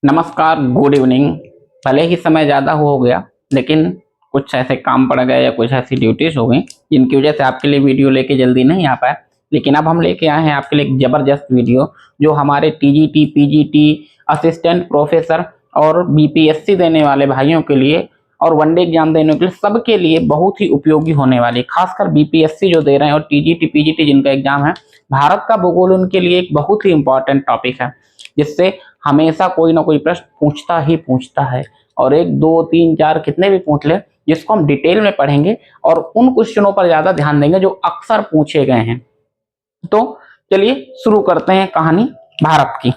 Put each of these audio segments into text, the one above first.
नमस्कार, good evening. भले ही समय ज़्यादा हो गया, लेकिन कुछ ऐसे काम पड़ गए या कुछ ऐसी ड्यूटीज हो गई जिनकी वजह से आपके लिए वीडियो लेके जल्दी नहीं आ पाए। लेकिन अब हम लेके आए हैं आपके लिए एक ज़बरदस्त वीडियो, जो हमारे टीजीटी, पीजीटी, असिस्टेंट प्रोफेसर और बीपीएससी देने वाले भाइयों के लिए और वनडे एग्जाम देने के लिए सबके लिए बहुत ही उपयोगी होने वाली है। खासकर बीपीएससी जो दे रहे हैं और टीजीटी, पीजीटी जिनका एग्जाम है, भारत का भूगोल उनके लिए एक बहुत ही इंपॉर्टेंट टॉपिक है, जिससे हमेशा कोई ना कोई प्रश्न पूछता ही पूछता है। और एक दो तीन चार कितने भी पूछ ले, जिसको हम डिटेल में पढ़ेंगे और उन क्वेश्चनों पर ज्यादा ध्यान देंगे जो अक्सर पूछे गए हैं। तो चलिए शुरू करते हैं कहानी भारत की।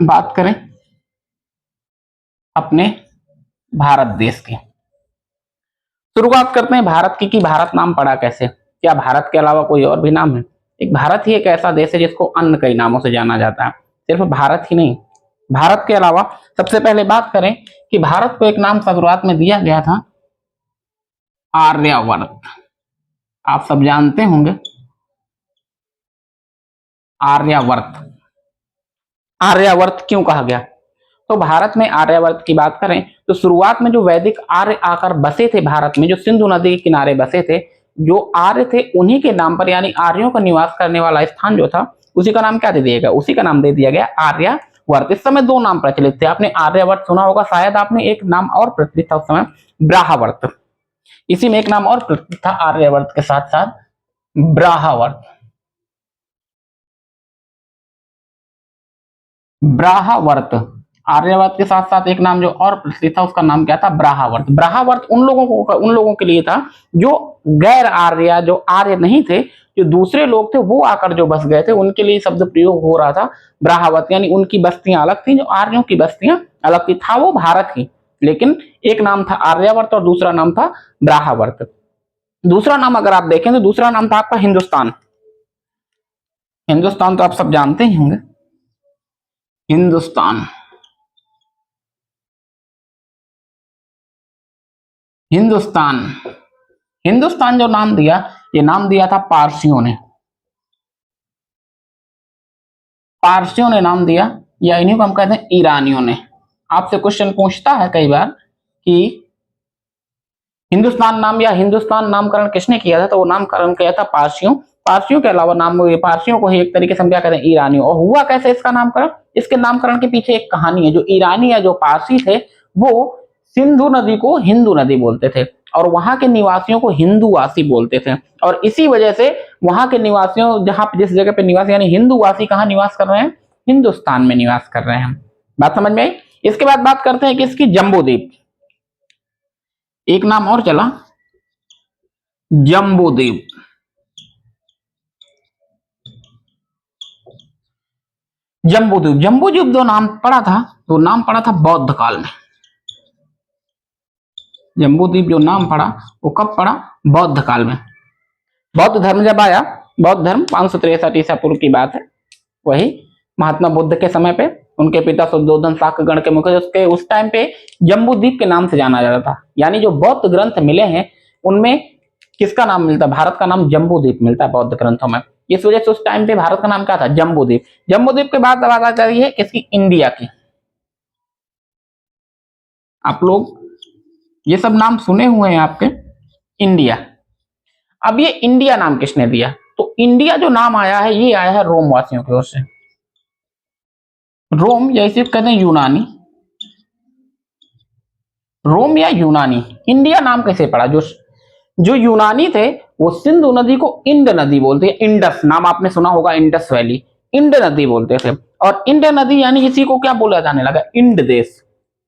बात करें अपने भारत देश की, शुरुआत करते हैं भारत की कि भारत नाम पड़ा कैसे। क्या भारत के अलावा कोई और भी नाम है? एक भारत ही एक ऐसा देश है जिसको अन्य कई नामों से जाना जाता है। सिर्फ भारत ही नहीं, भारत के अलावा सबसे पहले बात करें कि भारत को एक नाम शुरुआत में दिया गया था, आर्यवर्त। आप सब जानते होंगे आर्यवर्त। आर्यवर्त क्यों कहा गया? तो भारत में आर्यवर्त की बात करें तो शुरुआत में जो वैदिक आर्य आकर बसे थे भारत में, जो सिंधु नदी के किनारे बसे थे, जो आर्य थे उन्हीं के नाम पर, यानी आर्यों का निवास करने वाला स्थान जो था उसी का नाम क्या दे दिया गया? उसी का नाम दे दिया गया आर्यवर्त। इस समय दो नाम प्रचलित थे, आपने आर्यवर्त सुना होगा, शायद आपने एक नाम और प्रचलित था उस समय, ब्राह्मवर्त। इसी में एक नाम और प्रचलित था आर्यवर्त के साथ साथ, ब्राह्मवर्त। ब्राह्मवर्त, आर्यवर्त के साथ साथ एक नाम जो और प्रचलित था उसका नाम क्या था? ब्राह्मवर्त। ब्राह्मवर्त उन लोगों के लिए था जो गैर आर्य, जो आर्य नहीं थे, जो दूसरे लोग थे वो आकर जो बस गए थे, उनके लिए शब्द प्रयोग हो रहा था ब्राह्मवर्त। यानी उनकी बस्तियां अलग थी, जो आर्यों की बस्तियां अलग थी। था वो भारत ही, लेकिन एक नाम था आर्यवर्त और दूसरा नाम था ब्राह्मवर्त। दूसरा नाम अगर आप देखें तो दूसरा नाम था आपका हिंदुस्तान। हिंदुस्तान तो आप सब जानते ही होंगे, हिंदुस्तान। हिंदुस्तान, हिंदुस्तान जो नाम दिया, ये नाम दिया था पारसियों ने। पारसियों ने नाम दिया, या इन्हीं को हम कहते हैं ईरानियों ने। आपसे क्वेश्चन पूछता है कई बार कि हिंदुस्तान नाम या हिंदुस्तान नामकरण किसने किया था, तो वो नामकरण किया था पारसियों। पारसियों के अलावा नाम, पारसियों को ही एक तरीके से हम क्या कहते हैं, ईरानियों। और हुआ कैसे इसका नामकरण? इसके नामकरण के पीछे एक कहानी है। जो ईरानी या जो पारसी थे वो सिंधु नदी को हिंदू नदी बोलते थे और वहां के निवासियों को हिंदूवासी बोलते थे। और इसी वजह से वहां के निवासियों, जहां जिस जगह पे निवासी यानी हिंदूवासी कहाँ निवास कर रहे हैं? हिंदुस्तान में निवास कर रहे हैं। बात समझ में आई? इसके बाद बात करते हैं कि इसकी जम्बू द्वीप, एक नाम और चला, जम्बू द्वीप। जम्बू द्वीप, जम्बू द्वीप जो नाम पड़ा था, तो नाम पड़ा था बौद्ध काल में। जम्बू द्वीप जो नाम पड़ा वो कब पड़ा? बौद्ध काल में। बौद्ध धर्म जब आया, बौद्ध धर्म 563 ईसा पूर्व की बात है, वही महात्मा बुद्ध के समय पे उनके पिता शुद्धोधन शाक्य गण के मुख्य, उसके उस टाइम पे जम्बू द्वीप के नाम से जाना जाता था। यानी जो बौद्ध ग्रंथ मिले हैं उनमें किसका नाम मिलता है? भारत का नाम जम्बू द्वीप मिलता है बौद्ध ग्रंथों में। इस वजह से उस टाइम पे भारत का नाम क्या था? जम्बू द्वीप। जम्बू द्वीप के बाद बात आ रही है किसकी? इंडिया की। आप लोग ये सब नाम सुने हुए हैं आपके, इंडिया। अब ये इंडिया नाम किसने दिया? तो इंडिया जो नाम आया है ये आया है रोम वासियों की ओर से। रोम या इसे कहते हैं यूनानी, रोम या यूनानी। इंडिया नाम कैसे पड़ा? जो जो यूनानी थे वो सिंधु नदी को इंड नदी बोलते हैं। इंडस नाम आपने सुना होगा, इंडस वैली, इंड नदी बोलते थे। और इंड नदी यानी इसी को क्या बोला जाने लगा? इंड देश,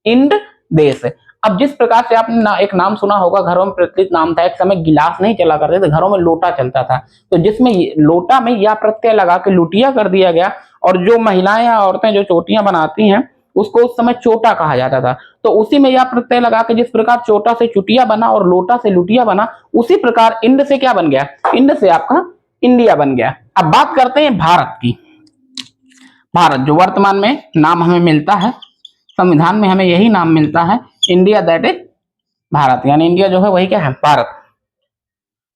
इंड देश। अब जिस प्रकार से आपने एक नाम सुना होगा, घरों में प्रचलित नाम था, एक समय गिलास नहीं चला करते थे, घरों में लोटा चलता था, तो जिसमें लोटा में या प्रत्यय लगा के लुटिया कर दिया गया। और जो महिलाएं या औरतें जो चोटियां बनाती हैं उसको उस समय चोटा कहा जाता था। तो उसी में या प्रत्यय लगा के जिस प्रकार चोटा से चुटिया बना और लोटा से लुटिया बना, उसी प्रकार इंड से क्या बन गया? इंड से आपका इंडिया बन गया। अब बात करते हैं भारत की। भारत जो वर्तमान में नाम हमें मिलता है, संविधान में हमें यही नाम मिलता है, इंडिया, दैट इज भारत। यानी इंडिया जो है वही क्या है? भारत।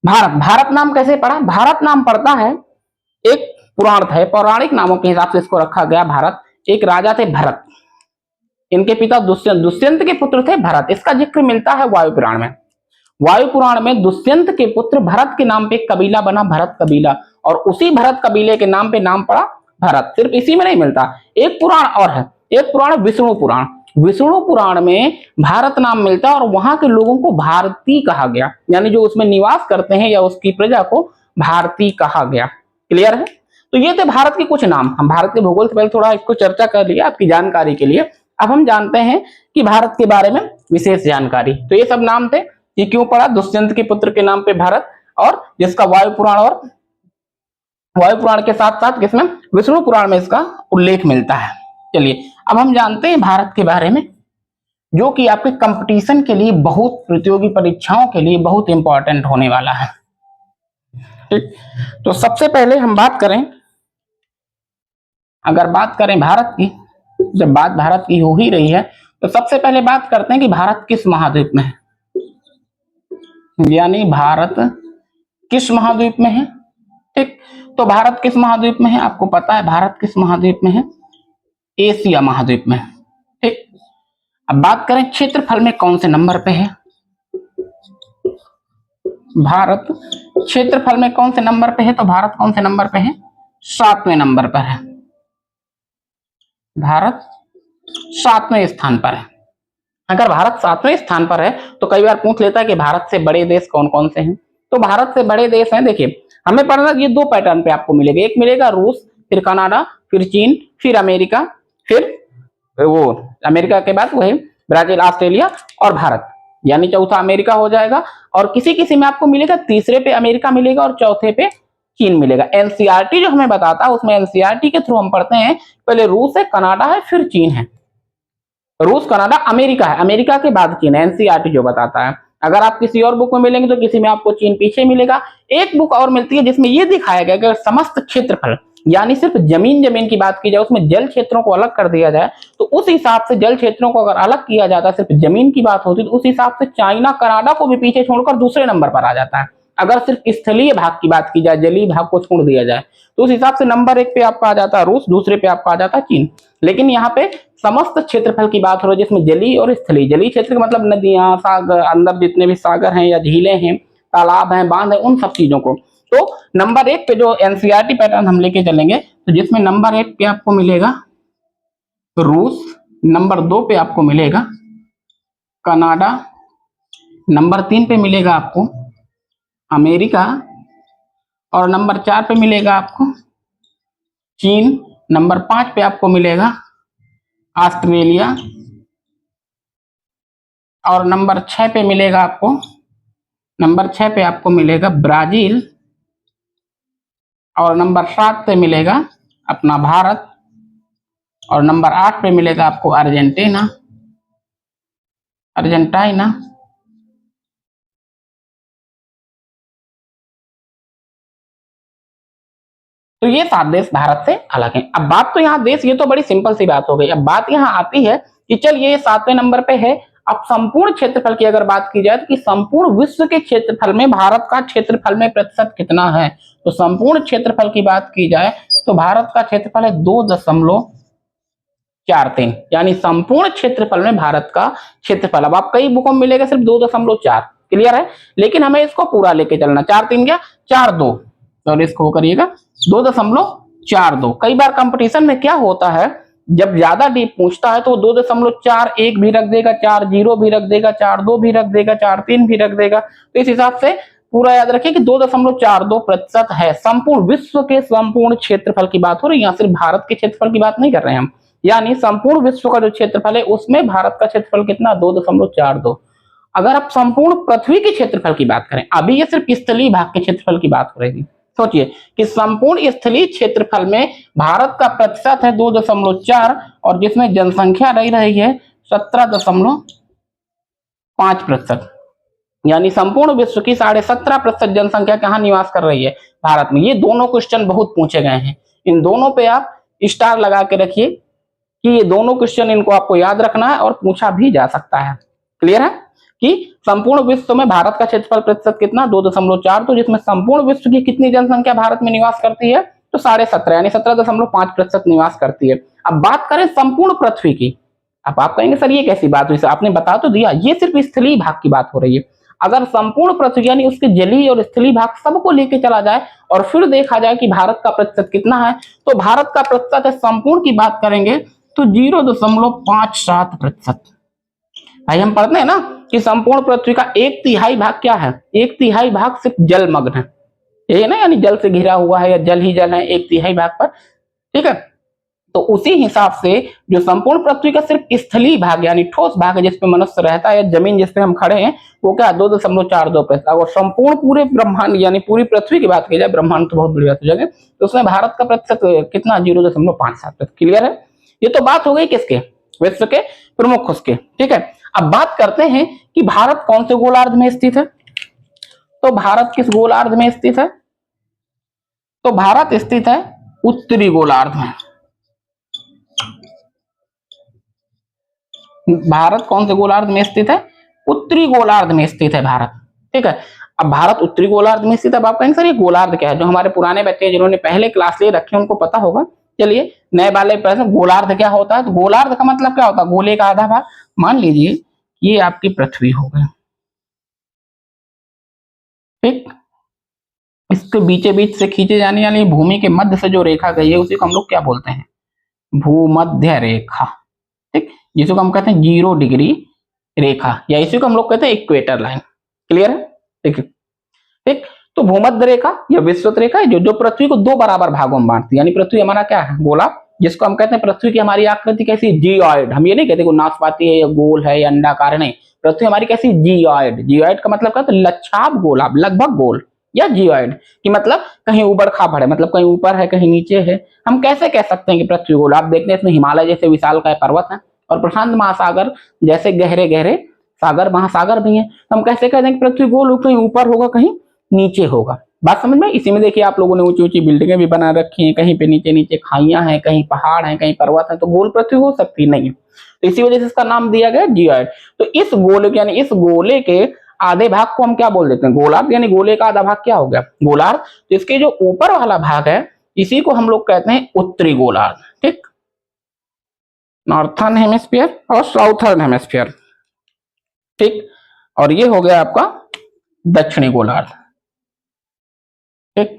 भारत, भारत नाम कैसे पड़ा? भारत नाम पड़ता है एक पुराण है, पौराणिक नामों के हिसाब से इसको रखा गया भारत। एक राजा थे भरत, इनके पिता दुष्यंत, दुष्यंत के पुत्र थे भरत। इसका जिक्र मिलता है वायु पुराण में। वायु पुराण में दुष्यंत के पुत्र भरत के नाम पे एक कबीला बना, भरत कबीला, और उसी भरत कबीले के नाम पे नाम पड़ा भरत। सिर्फ इसी में नहीं मिलता, एक पुराण और है, एक पुराण विष्णु पुराण। विष्णु पुराण में भारत नाम मिलता है और वहां के लोगों को भारतीय कहा गया, यानी जो उसमें निवास करते हैं या उसकी प्रजा को भारतीय कहा गया। क्लियर है? तो ये थे भारत के कुछ नाम। हम भारत के भूगोल से पहले थोड़ा इसको चर्चा कर लिया आपकी जानकारी के लिए। अब हम जानते हैं कि भारत के बारे में विशेष जानकारी। तो ये सब नाम थे, ये क्यों पड़ा? दुष्यंत के पुत्र के नाम पे भारत, और जिसका वायु पुराण और वायु पुराण के साथ साथ किसमें, विष्णु पुराण में इसका उल्लेख मिलता है। चलिए अब हम जानते हैं भारत के बारे में, जो कि आपके कंपटीशन के लिए, बहुत प्रतियोगी परीक्षाओं के लिए बहुत इंपॉर्टेंट होने वाला है। ठीक, तो सबसे पहले हम बात करें, अगर बात करें भारत की, जब बात भारत की हो ही रही है तो सबसे पहले बात करते हैं कि भारत किस महाद्वीप में है, यानी भारत किस महाद्वीप में है। ठीक, तो भारत किस महाद्वीप में है? आपको पता है भारत किस महाद्वीप में है? एशिया महाद्वीप में। ठीक, अब बात करें क्षेत्रफल में कौन से नंबर पे है? भारत क्षेत्रफल में कौन से नंबर पे है? तो भारत कौन से नंबर पे है? 7वें नंबर पर है। भारत 7वें स्थान पर है। अगर भारत 7वें स्थान पर है तो कई बार पूछ लेता है कि भारत से बड़े देश कौन कौन से हैं। तो भारत से बड़े देश हैं, देखिए हमें पढ़ना, ये 2 पैटर्न पे आपको मिलेगा, एक मिलेगा रूस, फिर कनाडा, फिर चीन, फिर अमेरिका, फिर वो अमेरिका के बाद वो है ब्राजील, ऑस्ट्रेलिया और भारत, यानी चौथा अमेरिका हो जाएगा। और किसी किसी में आपको मिलेगा तीसरे पे अमेरिका मिलेगा और चौथे पे चीन मिलेगा। एनसीईआरटी जो हमें बताता है उसमें एनसीईआरटी के थ्रू हम पढ़ते हैं, पहले रूस है, कनाडा है, फिर चीन है। रूस, कनाडा, अमेरिका है, अमेरिका के बाद चीन है, एनसीईआरटी जो बताता है। अगर आप किसी और बुक में मिलेंगे तो किसी में आपको चीन पीछे मिलेगा। एक बुक और मिलती है जिसमें यह दिखाया गया कि समस्त क्षेत्रफल, यानी सिर्फ जमीन की बात की जाए, उसमें जल क्षेत्रों को अलग कर दिया जाए, तो उस हिसाब से जल क्षेत्रों को अगर अलग किया जाता है, सिर्फ जमीन की बात होती, तो उस हिसाब से चाइना, कनाडा को भी पीछे छोड़कर दूसरे नंबर पर आ जाता है। अगर सिर्फ स्थलीय भाग की बात की जाए, जलीय भाग को छोड़ दिया जाए, तो उस हिसाब से नंबर 1 पे आपका आ जाता है रूस, दूसरे पे आपका आ जाता है चीन। लेकिन यहाँ पे समस्त क्षेत्रफल की बात हो रही है जिसमें जलीय और स्थलीय, जलीय क्षेत्र का मतलब नदियां, सागर, अंदर जितने भी सागर हैं या झीलें हैं, तालाब हैं, बांध हैं, उन सब चीजों को। तो नंबर 1 पे जो एनसीईआरटी पैटर्न हम लेके चलेंगे, तो जिसमें नंबर 1 पे आपको मिलेगा रूस, नंबर 2 पे आपको मिलेगा कनाडा, नंबर 3 पे मिलेगा आपको अमेरिका, और नंबर 4 पे मिलेगा आपको चीन, नंबर 5 पे आपको मिलेगा ऑस्ट्रेलिया, और नंबर 6 पे मिलेगा आपको, नंबर 6 पे आपको मिलेगा ब्राजील, और नंबर 7 पे मिलेगा अपना भारत, और नंबर 8 पे मिलेगा आपको अर्जेंटीना, तो ये 7 देश भारत से अलग हैं। अब बात तो यहाँ देश, ये तो बड़ी सिंपल सी बात हो गई। अब बात यहाँ आती है कि चलिए ये 7वें नंबर पे है। अब संपूर्ण क्षेत्रफल की अगर बात की जाए तो कि संपूर्ण विश्व के क्षेत्रफल में भारत का क्षेत्रफल में प्रतिशत कितना है, तो संपूर्ण क्षेत्रफल की बात की जाए तो भारत का क्षेत्रफल है 2.43, यानी संपूर्ण क्षेत्रफल में भारत का क्षेत्रफल। अब आप कई बुकों में मिलेगा सिर्फ 2.4, क्लियर है, लेकिन हमें इसको पूरा लेके चलना। 4-3 क्या 4-2, और इसको करिएगा 2.42। कई बार कंपटीशन में क्या होता है, जब ज्यादा डीप पूछता है तो 2.41 भी रख देगा, 40 भी रख देगा, 42 भी रख देगा, 43 भी रख देगा। तो इस हिसाब से पूरा याद रखिए कि 2.42% है। संपूर्ण विश्व के संपूर्ण क्षेत्रफल की बात हो रही है, यहाँ सिर्फ भारत के क्षेत्रफल की बात नहीं कर रहे हैं हम, यानी संपूर्ण विश्व का जो क्षेत्रफल है उसमें भारत का क्षेत्रफल कितना, 2.42। अगर आप संपूर्ण पृथ्वी के क्षेत्रफल की बात करें, अभी ये सिर्फ स्थलीय भाग के क्षेत्रफल की बात हो रही है, सोचिए कि संपूर्ण स्थलीय क्षेत्रफल में भारत का प्रतिशत है 2.4, और जिसमें जनसंख्या रही है 17.5%, यानी संपूर्ण विश्व की 17.5% जनसंख्या कहाँ निवास कर रही है, भारत में। ये दोनों क्वेश्चन बहुत पूछे गए हैं, इन दोनों पे आप स्टार लगा के रखिए कि ये दोनों क्वेश्चन इनको आपको याद रखना है और पूछा भी जा सकता है। क्लियर है कि संपूर्ण विश्व में भारत का क्षेत्रफल प्रतिशत कितना, 2.4, तो जिसमें संपूर्ण विश्व की कितनी जनसंख्या भारत में निवास करती है, तो 17.5 यानी 17.5% निवास करती है। अब बात करें संपूर्ण पृथ्वी की। अब आप कहेंगे सर ये कैसी बात हुई, आपने बता तो दिया, ये सिर्फ स्थलीय भाग की बात हो रही है। अगर संपूर्ण पृथ्वी यानी उसके जलीय और स्थलीय भाग सबको लेके चला जाए और फिर देखा जाए कि भारत का प्रतिशत कितना है, तो भारत का प्रतिशत है, संपूर्ण की बात करेंगे तो 0.57%। भाई हम पढ़ते हैं ना कि संपूर्ण पृथ्वी का 1/3 भाग क्या है, 1/3 भाग सिर्फ जलमग्न है, ये ना यानी जल से घिरा हुआ है या जल ही जल है 1/3 भाग पर, ठीक है। तो उसी हिसाब से जो संपूर्ण पृथ्वी का सिर्फ स्थलीय भाग यानी ठोस भाग है जिसपे मनुष्य रहता है, जमीन जिसपे हम खड़े हैं, वो क्या 2.42%। और संपूर्ण पूरे ब्रह्मांड यानी पूरी पृथ्वी की बात की जाए, ब्रह्मांड तो बहुत बड़ी बात हो जाएगी, तो उसमें भारत का प्रतिशत कितना 0.57%। क्लियर है। ये तो बात हो गई किसके, विश्व के प्रमुख उसके, ठीक है। अब बात करते हैं कि भारत कौन से गोलार्ध में स्थित है। तो भारत किस गोलार्ध में स्थित है, तो भारत स्थित है उत्तरी गोलार्ध में। भारत कौन से गोलार्ध में स्थित है, उत्तरी गोलार्ध में स्थित है भारत, ठीक है। अब भारत उत्तरी गोलार्ध में स्थित है। अब आप कहेंगे सर ये गोलार्ध क्या है, जो हमारे पुराने बच्चे जिन्होंने पहले क्लास ले रखे उनको पता होगा। चलिए नए वाले प्रश्न, गोलार्ध क्या होता है, तो गोलार्ध का मतलब क्या होता है, गोले का आधा भाग। मान लीजिए ये आपकी पृथ्वी हो गई, ठीक, इसके बीचे बीच से खींचे जाने वाली भूमि के मध्य से जो रेखा गई है उसी को हम लोग क्या बोलते हैं, भूमध्य रेखा, ठीक, जिसको हम कहते हैं 0 डिग्री रेखा, या इसी को हम लोग कहते हैं इक्वेटर लाइन। क्लियर है, ठीक है, ठीक। तो भूमध्य रेखा या विषुवत रेखा है जो पृथ्वी को 2 बराबर भागों में बांटती है, यानी पृथ्वी हमारा क्या है, गोला, जिसको हम कहते हैं पृथ्वी की हमारी आकृति कैसी, जियोइड। हम ये नहीं कहते कि नाशपाती है या गोल है या अंडाकार, नहीं, पृथ्वी हमारी कैसी, जियोइड। जियोइड का मतलब क्या होता है, लच्छाभ गोला, लगभग गोल, या जियोइड की मतलब कहीं ऊबड़ खाबड़ है, मतलब कहीं ऊपर है कहीं नीचे है। हम कैसे कह सकते हैं कि पृथ्वी गोल, आप देखते हैं इसमें हिमालय जैसे विशाल का पर्वत है और प्रशांत महासागर जैसे गहरे गहरे सागर महासागर भी हैं। हम कैसे कहते हैं कि पृथ्वी गोल हो, कहीं ऊपर होगा कहीं नीचे होगा। बात समझ में। इसी में देखिए आप लोगों ने ऊंची ऊंची बिल्डिंगें भी बना रखी हैं, कहीं पे नीचे नीचे खाइयां हैं, कहीं पहाड़ हैं, कहीं पर्वत है, तो गोल पृथ्वी हो सकती नहीं है। तो इसी वजह से इसका नाम दिया गया जियोइड। तो इस गोले यानी इस गोले के आधे भाग को हम क्या बोल देते हैं, गोलार्ध, यानी गोले का आधा भाग क्या हो गया, गोलार्ध। तो इसके जो ऊपर वाला भाग है इसी को हम लोग कहते हैं उत्तरी गोलार्ध, ठीक, नॉर्थर्न हेमिस्फीयर और साउथर्न हेमिस्फीयर, ठीक। और ये हो गया आपका दक्षिणी गोलार्ध, ठीक।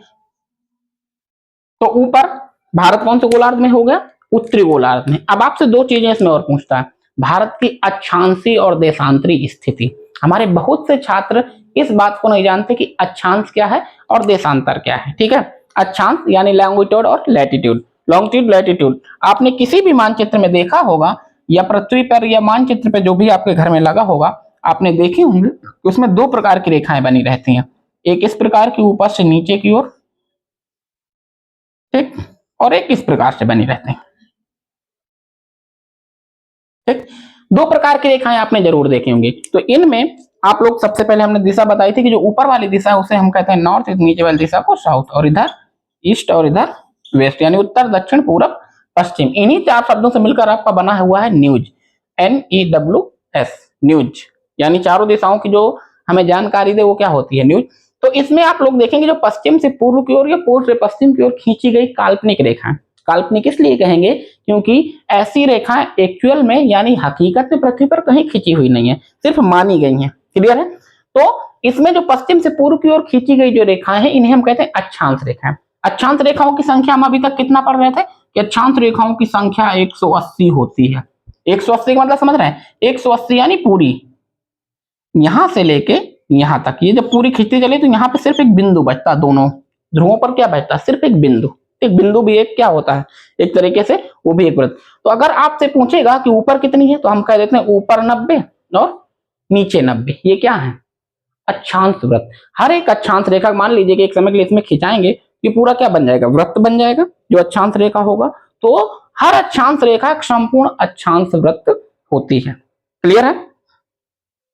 तो ऊपर भारत कौन से गोलार्ध में हो गया, उत्तरी गोलार्ध में। अब आपसे 2 चीजें इसमें और पूछता है, भारत की अक्षांशीय और देशांतरी स्थिति। हमारे बहुत से छात्र इस बात को नहीं जानते कि अक्षांश क्या है और देशांतर क्या है, ठीक है। अक्षांश यानी लॉन्गिट्यूड और लैटिट्यूड, लॉन्गिट्यूड लैटिट्यूड आपने किसी भी मानचित्र में देखा होगा या पृथ्वी पर या मानचित्र पर जो भी आपके घर में लगा होगा, आपने देखे होंगे, उसमें 2 प्रकार की रेखाएं बनी रहती हैं, एक इस प्रकार की ऊपर से नीचे की ओर, ठीक, और एक इस प्रकार से बनी रहती हैं, ठीक। 2 प्रकार की रेखाएं आपने जरूर देखी होंगी। तो इनमें आप लोग सबसे पहले हमने दिशा बताई थी कि जो ऊपर वाली दिशा है उसे हम कहते हैं नॉर्थ, नीचे वाली दिशा को साउथ, और इधर ईस्ट और इधर वेस्ट, यानी उत्तर दक्षिण पूरब पश्चिम। इन्हीं 4 शब्दों से मिलकर आपका बना हुआ है न्यूज, NEWS, न्यूज, यानी चारों दिशाओं की जो हमें जानकारी दे वो क्या होती है, न्यूज। तो इसमें आप लोग देखेंगे जो पश्चिम से पूर्व की ओर या पूर्व से पश्चिम की ओर खींची गई काल्पनिक रेखाएं, काल्पनिक इसलिए कहेंगे क्योंकि ऐसी रेखाएं एक्चुअल में यानी हकीकत में पृथ्वी पर कहीं खींची हुई नहीं है, सिर्फ मानी गई हैं। क्लियर है। तो इसमें जो पश्चिम से पूर्व की ओर खींची गई जो रेखाएं हैं इन्हें हम कहते हैं अक्षांश रेखाएं। अक्षांश रेखाओं की संख्या हम अभी तक कितना पढ़ रहे थे कि अक्षांश रेखाओं की संख्या 180 होती है। 180 का मतलब समझ रहे हैं, 180 यानी पूरी, यहां से लेके यहां तक ये जब पूरी खींचती चली तो यहाँ पे सिर्फ एक बिंदु बचता, दोनों ध्रुवों पर क्या बचता, सिर्फ एक बिंदु। एक बिंदु भी एक क्या होता है, एक तरीके से वो भी एक वृत्त। तो अगर आपसे पूछेगा कि ऊपर कितनी है तो हम कह देते हैं ऊपर 90 और नीचे 90, ये क्या है, अक्षांश वृत्त। हर एक अक्षांश रेखा मान लीजिए कि एक समय के लिए इसमें खिंचाएंगे कि पूरा क्या बन जाएगा, वृत्त बन जाएगा जो अक्षांश रेखा होगा। तो हर अक्षांश रेखा एक संपूर्ण अक्षांश वृत्त होती है। क्लियर है,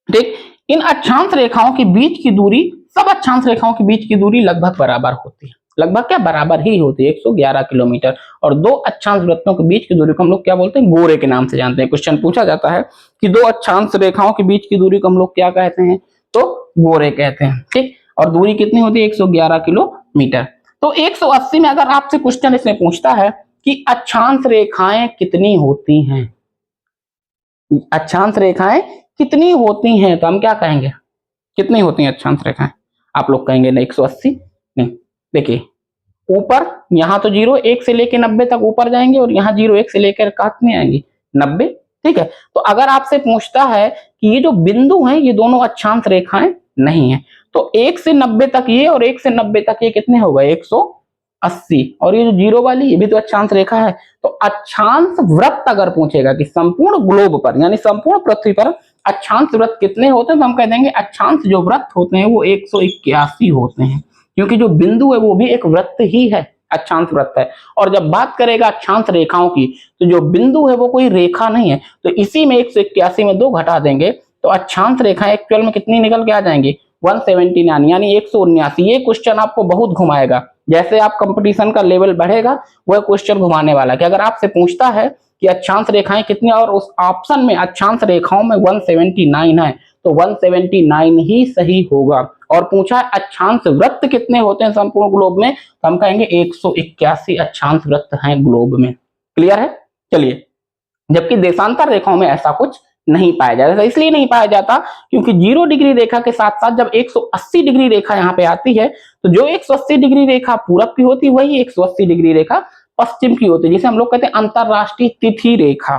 ठीक। इन अक्षांश रेखाओं के बीच की दूरी, सब अक्षांश रेखाओं के बीच की दूरी लगभग बराबर होती है, लगभग क्या बराबर ही होती है, 111 किलोमीटर। और 2 अक्षांश वृत्तों के बीच की दूरी को हम लोग क्या बोलते हैं, गोरे के नाम से जानते हैं। क्वेश्चन पूछा जाता है कि 2 अक्षांश रेखाओं के बीच की दूरी को हम लोग क्या कहते हैं, तो गोरे कहते हैं, ठीक। और दूरी कितनी होती है, 111 किलोमीटर। तो 180 में अगर आपसे क्वेश्चन इसमें पूछता है कि अक्षांश रेखाएं कितनी होती हैं, अक्षांश रेखाएं कितनी होती हैं, तो हम क्या कहेंगे, कितनी होती हैं अक्षांश रेखाएं? आप लोग कहेंगे ना 180, नहीं, देखिए ऊपर यहां तो 0 1 से लेकर 90 तक ऊपर जाएंगे और यहाँ 0 1 से लेकर कितनी आएंगी 90, ठीक है। तो अगर आपसे पूछता है कि ये जो बिंदु हैं ये दोनों अक्षांश रेखाएं नहीं है, तो 1 से 90 तक ये और 1 से 90 तक ये कितने हो गए 180, और ये जो 0 वाली ये भी तो अक्षांश रेखा है। तो अक्षांश वृत्त अगर पूछेगा कि संपूर्ण ग्लोब पर यानी संपूर्ण पृथ्वी पर अक्षांश वृत्त कितने होते हैं, तो हम कह देंगे अक्षांश जो वृत्त होते हैं वो 181 होते हैं, क्योंकि जो बिंदु है वो भी एक वृत्त ही है, अक्षांश वृत्त है। और जब बात करेगा अक्षांश रेखाओं की, तो जो बिंदु है वो कोई रेखा नहीं है, तो इसी में 181 में 2 घटा देंगे तो अक्षांश रेखाएं एक्चुअल में कितनी निकल के आ जाएंगी 179 यानी 179। ये क्वेश्चन आपको बहुत घुमाएगा, जैसे आप कंपटीशन का लेवल बढ़ेगा वह क्वेश्चन घुमाने वाला कि अगर आपसे पूछता है कि अक्षांश रेखाएं कितनी और उस ऑप्शन में अक्षांश रेखाओं में 179 है तो 179 ही सही होगा। और पूछा है अक्षांश वृत्त कितने होते हैं संपूर्ण ग्लोब में, तो हम कहेंगे 181 अक्षांश वृत्त हैं ग्लोब में। क्लियर है? चलिए, जबकि देशांतर रेखाओं में ऐसा कुछ नहीं पाया जाता, इसलिए नहीं पाया जाता क्योंकि 0 डिग्री रेखा के साथ साथ जब 180 डिग्री रेखा यहाँ पे आती है तो जो 180 डिग्री रेखा पूरब की होती है वही 180 डिग्री रेखा पश्चिम की होती है, जिसे हम लोग कहते हैं अंतरराष्ट्रीय तिथि रेखा।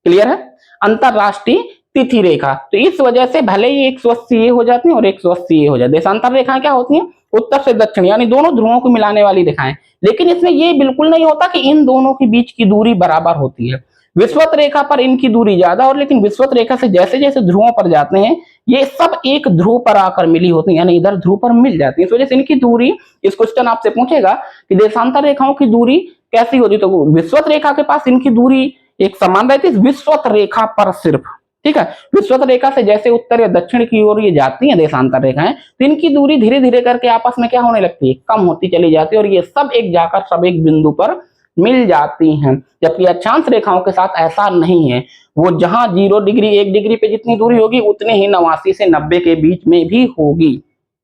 क्लियर है? अंतरराष्ट्रीय तिथि रेखा। तो इस वजह से भले ही 180 ये हो जाती है और 180 ये हो जाती है। देशांतर रेखाएं क्या होती हैं? उत्तर से दक्षिण यानी दोनों ध्रुवों को मिलाने वाली रेखाएं। लेकिन इसमें ये बिल्कुल नहीं होता कि इन दोनों के बीच की दूरी बराबर होती है। विषुवत रेखा पर इनकी दूरी ज्यादा और लेकिन विषुवत रेखा से जैसे जैसे ध्रुवों पर जाते हैं ये सब एक ध्रुव पर आकर मिली होती है, यानी इधर ध्रुव पर मिल जाती है। इस वजह से इनकी दूरी, इस क्वेश्चन आपसे पूछेगा कि देशांतर रेखाओं की दूरी कैसी होती, तो विषुवत रेखा के पास इनकी दूरी एक समान रहती है विषुवत रेखा पर सिर्फ, ठीक है। विषुवत रेखा से जैसे उत्तर या दक्षिण की ओर ये जाती है देशांतर रेखाएं, तो इनकी दूरी धीरे धीरे करके आपस में क्या होने लगती है, कम होती चली जाती है और ये सब एक जाकर सब एक बिंदु पर मिल जाती हैं। जबकि अक्षांश रेखाओं के साथ ऐसा नहीं है, वो जहां 0 डिग्री 1 डिग्री पे जितनी दूरी होगी उतने ही 89 से 90 के बीच में भी होगी।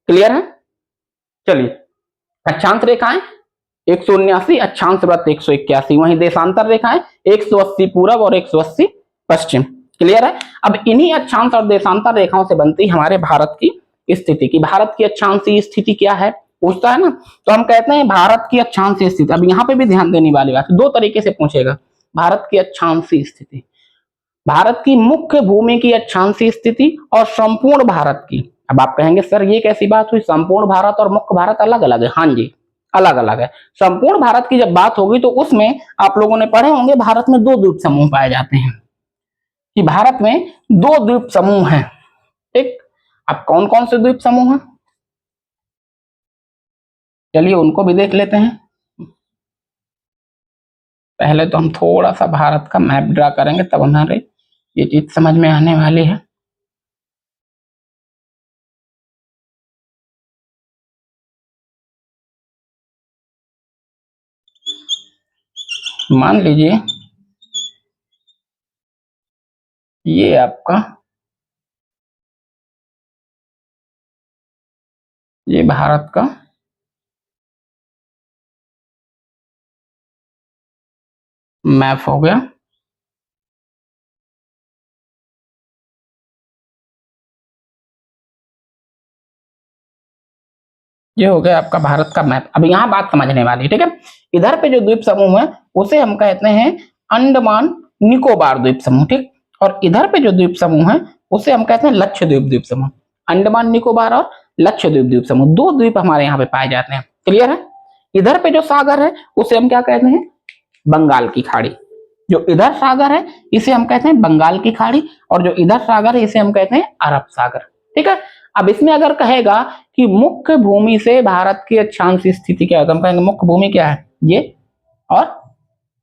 क्लियर है? चलिए, अक्षांश रेखाएं 179, अक्षांश वृत्त 181, वहीं देशांतर रेखाएं 180 पूरब और 180 पश्चिम। क्लियर है? अब इन्हीं अक्षांश और देशांतर रेखाओं से बनती हमारे भारत की स्थिति की। भारत की अक्षांशीय स्थिति क्या है पूछता है ना, तो हम कहते हैं भारत की अक्षांशीय स्थिति। अब यहाँ पे भी ध्यान देने वाली बात, 2 तरीके से पूछेगा भारत की अक्षांशीय स्थिति, भारत की मुख्य भूमि की अक्षांशीय स्थिति और संपूर्ण भारत की। अब आप कहेंगे सर ये कैसी बात हुई, संपूर्ण भारत और मुख्य भारत अलग अलग है। हाँ जी, अलग अलग है। संपूर्ण भारत की जब बात होगी तो उसमें आप लोगों ने पढ़े होंगे भारत में 2 द्वीप समूह पाए जाते हैं, कि भारत में 2 द्वीप समूह हैं। ठीक, अब कौन कौन से द्वीप समूह हैं, चलिए उनको भी देख लेते हैं। पहले तो हम थोड़ा सा भारत का मैप ड्रा करेंगे तब हमारे ये चीज समझ में आने वाली है। मान लीजिए ये आपका, ये भारत का मैप हो गया। ये हो गया आपका भारत का मैप। अब यहाँ बात समझने वाली, ठीक है। इधर पे जो द्वीप समूह है उसे हम कहते हैं अंडमान निकोबार द्वीप समूह, ठीक। और इधर पे जो द्वीप समूह है उसे हम कहते हैं लक्षद्वीप द्वीप समूह। अंडमान निकोबार और लक्षद्वीप द्वीप समूह 2 द्वीप हमारे यहाँ पे पाए जाते हैं। क्लियर है? इधर पे जो सागर है उसे हम क्या कहते हैं, बंगाल की खाड़ी। जो इधर सागर है इसे हम कहते हैं बंगाल की खाड़ी और जो इधर सागर है इसे हम कहते हैं अरब सागर। ठीक है। अब इसमें अगर कहेगा कि मुख्य भूमि से भारत की अक्षांशीय स्थिति क्या है, तो हम कहेंगे मुख्य भूमि क्या है, ये और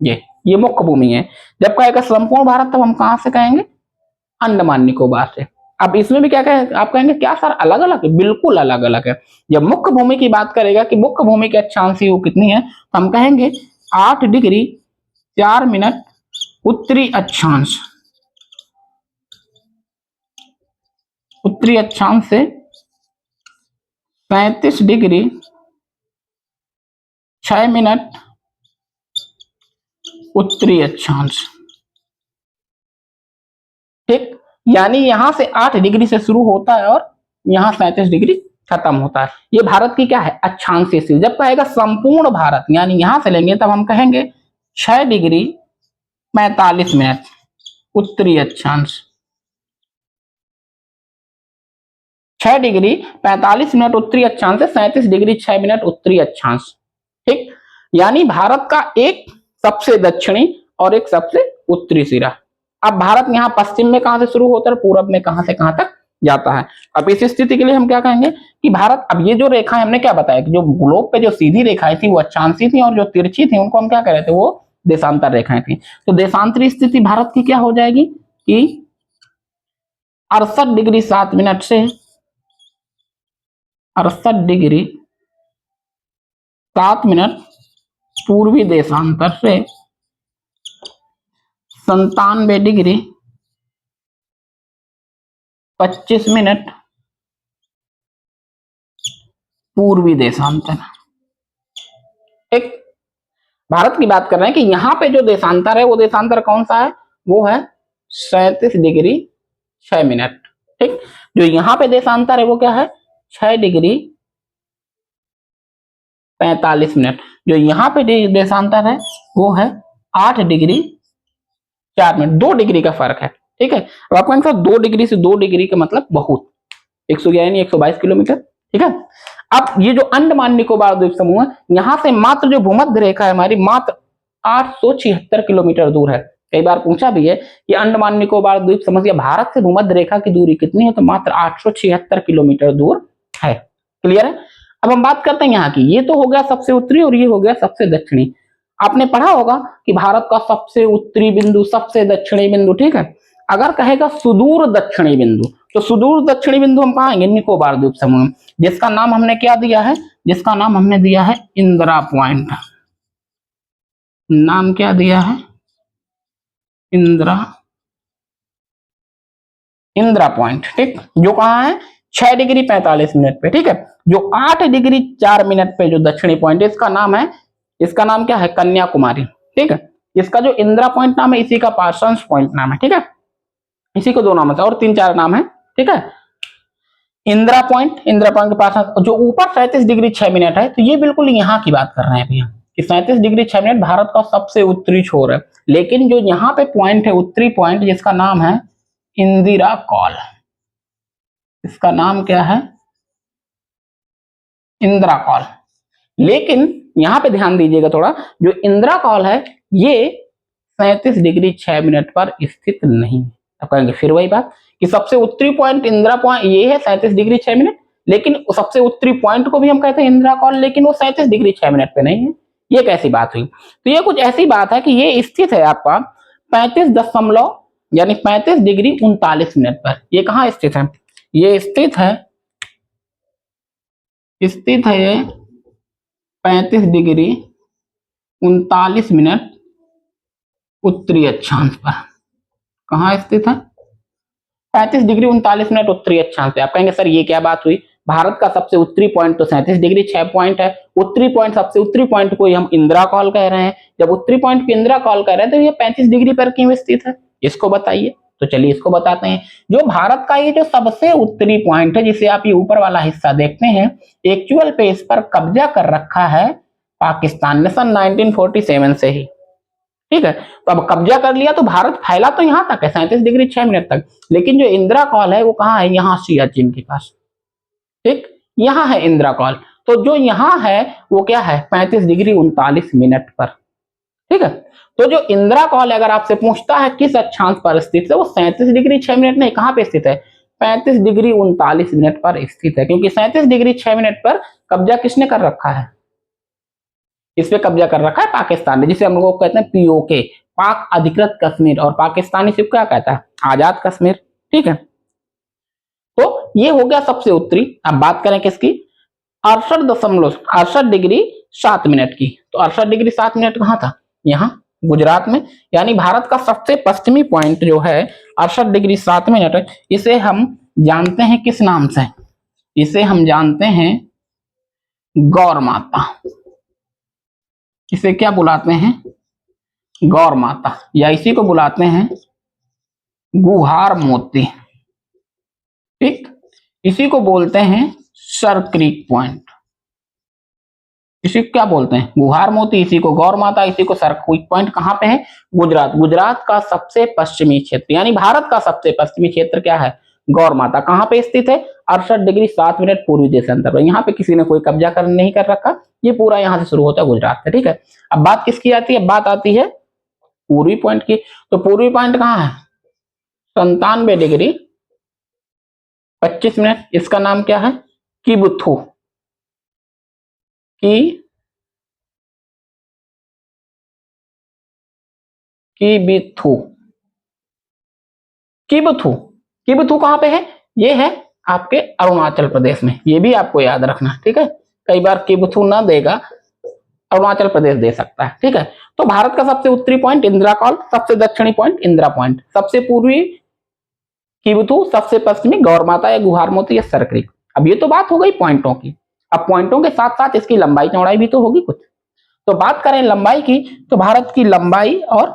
ये मुख्य भूमि है। जब कहेगा संपूर्ण भारत तब हम कहां से कहेंगे, अंडमान निकोबार से। अब इसमें भी क्या कहें, आप कहेंगे क्या सर अलग अलग है, बिल्कुल अलग अलग है। जब मुख्य भूमि की बात करेगा कि मुख्य भूमि की अक्षांशीय वो कितनी है, तो हम कहेंगे 8 डिग्री 4 मिनट उत्तरी अक्षांश, उत्तरी अक्षांश से 35 डिग्री 6 मिनट उत्तरी अक्षांश। ठीक, यानी यहां से 8 डिग्री से शुरू होता है और यहां 37 डिग्री खत्म होता है। ये भारत की क्या है, अक्षांशीय स्थिति। जब कहेगा संपूर्ण भारत, यानी यहां से लेंगे तब हम कहेंगे 6 डिग्री 45 मिनट उत्तरी अक्षांश। 6 डिग्री 45 मिनट उत्तरी अक्षांश से 37 डिग्री 6 मिनट उत्तरी अक्षांश। ठीक, यानी भारत का एक सबसे दक्षिणी और एक सबसे उत्तरी सिरा। अब भारत यहाँ पश्चिम में कहां से शुरू होता है, पूरब में कहां से कहां तक जाता है। अब इस स्थिति के लिए हम क्या कहेंगे कि भारत, अब ये जो रेखा हमने क्या बताया कि जो ग्लोब पे जो सीधी रेखाएं थी वो अक्षांशीय थी और जो तिरछी थी उनको हम क्या कह रहे थे, वो देशांतर रेखाएं थी। तो देशांतरी स्थिति भारत की क्या हो जाएगी कि 68 डिग्री 7 मिनट से 68 डिग्री 7 मिनट पूर्वी देशांतर से 97 डिग्री 25 मिनट पूर्वी देशांतर। एक भारत की बात कर रहे हैं कि यहां पे जो देशांतर है वो देशांतर कौन सा है, वो है 37 डिग्री 6 मिनट। ठीक, जो यहां पे देशांतर है वो क्या है, 6 डिग्री 45 मिनट। जो यहां पे देशांतर है वो है 8 डिग्री 4 मिनट। 2 डिग्री का फर्क है। ठीक है, अब आपको आंसर 2 डिग्री से 2 डिग्री का मतलब बहुत, 111 किलोमीटर। ठीक है, अब ये जो अंडमान निकोबार द्वीप समूह है, यहां से मात्र जो भूमध्य रेखा है हमारी मात्र 876 किलोमीटर दूर है। कई बार पूछा भी है कि अंडमान निकोबार द्वीप समूह या भारत से भूमध्य रेखा की दूरी कितनी है, तो मात्र 876 किलोमीटर दूर है। क्लियर है। अब हम बात करते हैं यहाँ की, ये तो हो गया सबसे उत्तरी और ये हो गया सबसे दक्षिणी। आपने पढ़ा होगा कि भारत का सबसे उत्तरी बिंदु, सबसे दक्षिणी बिंदु। ठीक है, अगर कहेगा सुदूर दक्षिणी बिंदु, तो सुदूर दक्षिणी बिंदु हम कहाँ आएंगे, निकोबार द्वीप समूह, जिसका नाम हमने क्या दिया है, जिसका नाम हमने दिया है इंदिरा पॉइंट। नाम क्या दिया है, इंदिरा पॉइंट। ठीक, जो कहाँ है 6 डिग्री 45 मिनट पे। ठीक है, जो 8 डिग्री 4 मिनट पे जो दक्षिणी पॉइंट है, इसका नाम है, इसका नाम क्या है, कन्याकुमारी। ठीक है, इसका जो इंदिरा पॉइंट नाम है इसी का पार्सन्स पॉइंट नाम है। ठीक है, इसी को दो नाम है और 3-4 नाम है। ठीक है, इंदिरा पॉइंट के पास जो ऊपर 37 डिग्री 6 मिनट है, तो ये बिल्कुल यहाँ की बात कर रहे हैं भैया कि 37 डिग्री 6 मिनट भारत का सबसे उत्तरी छोर है। लेकिन जो यहाँ पे पॉइंट है, उत्तरी पॉइंट, जिसका नाम है इंदिरा कॉल, इसका नाम क्या है, इंदिरा कॉल। लेकिन यहाँ पे ध्यान दीजिएगा थोड़ा, जो इंदिरा कॉल है ये 37 डिग्री 6 मिनट पर स्थित नहीं है। आप कहेंगे फिर वही बात कि सबसे उत्तरी पॉइंट इंदिरा पॉइंट ये है 37 डिग्री 6 मिनट, लेकिन सबसे उत्तरी पॉइंट को भी हम कहते हैं इंदिरा कॉल, लेकिन वो 37 डिग्री 6 मिनट पे नहीं है। ये कैसी बात हुई, तो ये कुछ ऐसी बात है कि ये स्थित है आपका 35 दशमलव यानी 35 डिग्री 39 मिनट पर। ये कहाँ स्थित है, ये स्थित है ये 35 डिग्री 39 मिनट उत्तरी अक्षांश पर। कहाँ स्थित है, 35 डिग्री 39 मिनट उत्तरी अक्षांश पे। आप कहेंगे सर ये क्या बात हुई, भारत का सबसे उत्तरी पॉइंट तो 37 डिग्री 6 पॉइंट है, उत्तरी पॉइंट, सबसे उत्तरी पॉइंट को हम इंदिरा कॉल कह रहे हैं। जब उत्तरी पॉइंट को इंदिरा कॉल कह रहे हैं तो ये 35 डिग्री पर क्यों स्थित है, इसको बताइए। तो चलिए इसको बताते हैं। जो भारत का ये जो सबसे उत्तरी पॉइंट है, जिसे आप ये ऊपर वाला हिस्सा देखते हैं, एक्चुअल पे इस पर कब्जा कर रखा है पाकिस्तान ने सन 1947 से ही। ठीक है, तो अब कब्जा कर लिया तो भारत फैला तो यहां तक है 37 डिग्री 6 मिनट तक, लेकिन जो इंदिरा कॉल है वो कहाँ है, यहाँ सियाचिन के पास। ठीक, यहाँ है इंदिरा कॉल। तो जो यहाँ है वो क्या है, 35 डिग्री 39 मिनट पर। ठीक है, तो जो इंदिरा कॉल अगर आपसे पूछता है किस अक्षांश पर स्थित है, वो 37 डिग्री 6 मिनट नहीं, कहाँ पे स्थित है, 35 डिग्री 39 मिनट पर स्थित है। क्योंकि 37 डिग्री 6 मिनट पर कब्जा किसने कर रखा है, इस पे कब्जा कर रखा है पाकिस्तान ने, जिसे हम लोग कहते हैं पीओके, पाक अधिकृत कश्मीर, और पाकिस्तानी सिर्फ क्या कहता है, आजाद कश्मीर। ठीक है, तो ये हो गया सबसे उत्तरी। अब बात करें किसकी, 68 डिग्री 7 मिनट की। तो 68 डिग्री 7 मिनट कहाँ था, यहाँ गुजरात में। यानी भारत का सबसे पश्चिमी पॉइंट जो है 68 डिग्री 7 मिनट, इसे हम जानते हैं किस नाम से, इसे हम जानते हैं गौर माता। इसे क्या बुलाते हैं, गौर माता, या इसी को बुलाते हैं गुहार मोती। ठीक, इसी को बोलते हैं सर क्रीक पॉइंट। इसी को क्या बोलते हैं, गुहार मोती, इसी को गौर माता, इसी को सर क्रीक पॉइंट। कहां पे है, गुजरात। गुजरात का सबसे पश्चिमी क्षेत्र, यानी भारत का सबसे पश्चिमी क्षेत्र क्या है, गौर माता। कहां पे स्थित है, 68 डिग्री 7 मिनट पूर्वी देशांतर पर। यहाँ पे किसी ने कोई कब्जा कर नहीं कर रखा, ये पूरा यहाँ से शुरू होता है गुजरात से। ठीक है, अब बात किसकी आती है, बात आती है पूर्वी पॉइंट की। तो पूर्वी पॉइंट कहाँ है, 97 डिग्री 25 मिनट। इसका नाम क्या है, किबुथु। किबिथु, किबुथु। किबुथु कहां पे है, ये है आपके अरुणाचल प्रदेश में, ये भी आपको याद रखना। ठीक है, कई बार किबुथु ना देगा, अरुणाचल प्रदेश दे सकता है। ठीक है, तो भारत का सबसे उत्तरी पॉइंट इंदिरा कॉल, सबसे दक्षिणी पॉइंट इंदिरा पॉइंट, सबसे पूर्वी किबुथु, सबसे पश्चिमी गौर माता या गुहार मोती या सर क्रीक। अब ये तो बात हो गई पॉइंटों की। अब पॉइंटों के साथ साथ इसकी लंबाई चौड़ाई भी तो होगी कुछ। तो बात करें लंबाई की, तो भारत की लंबाई और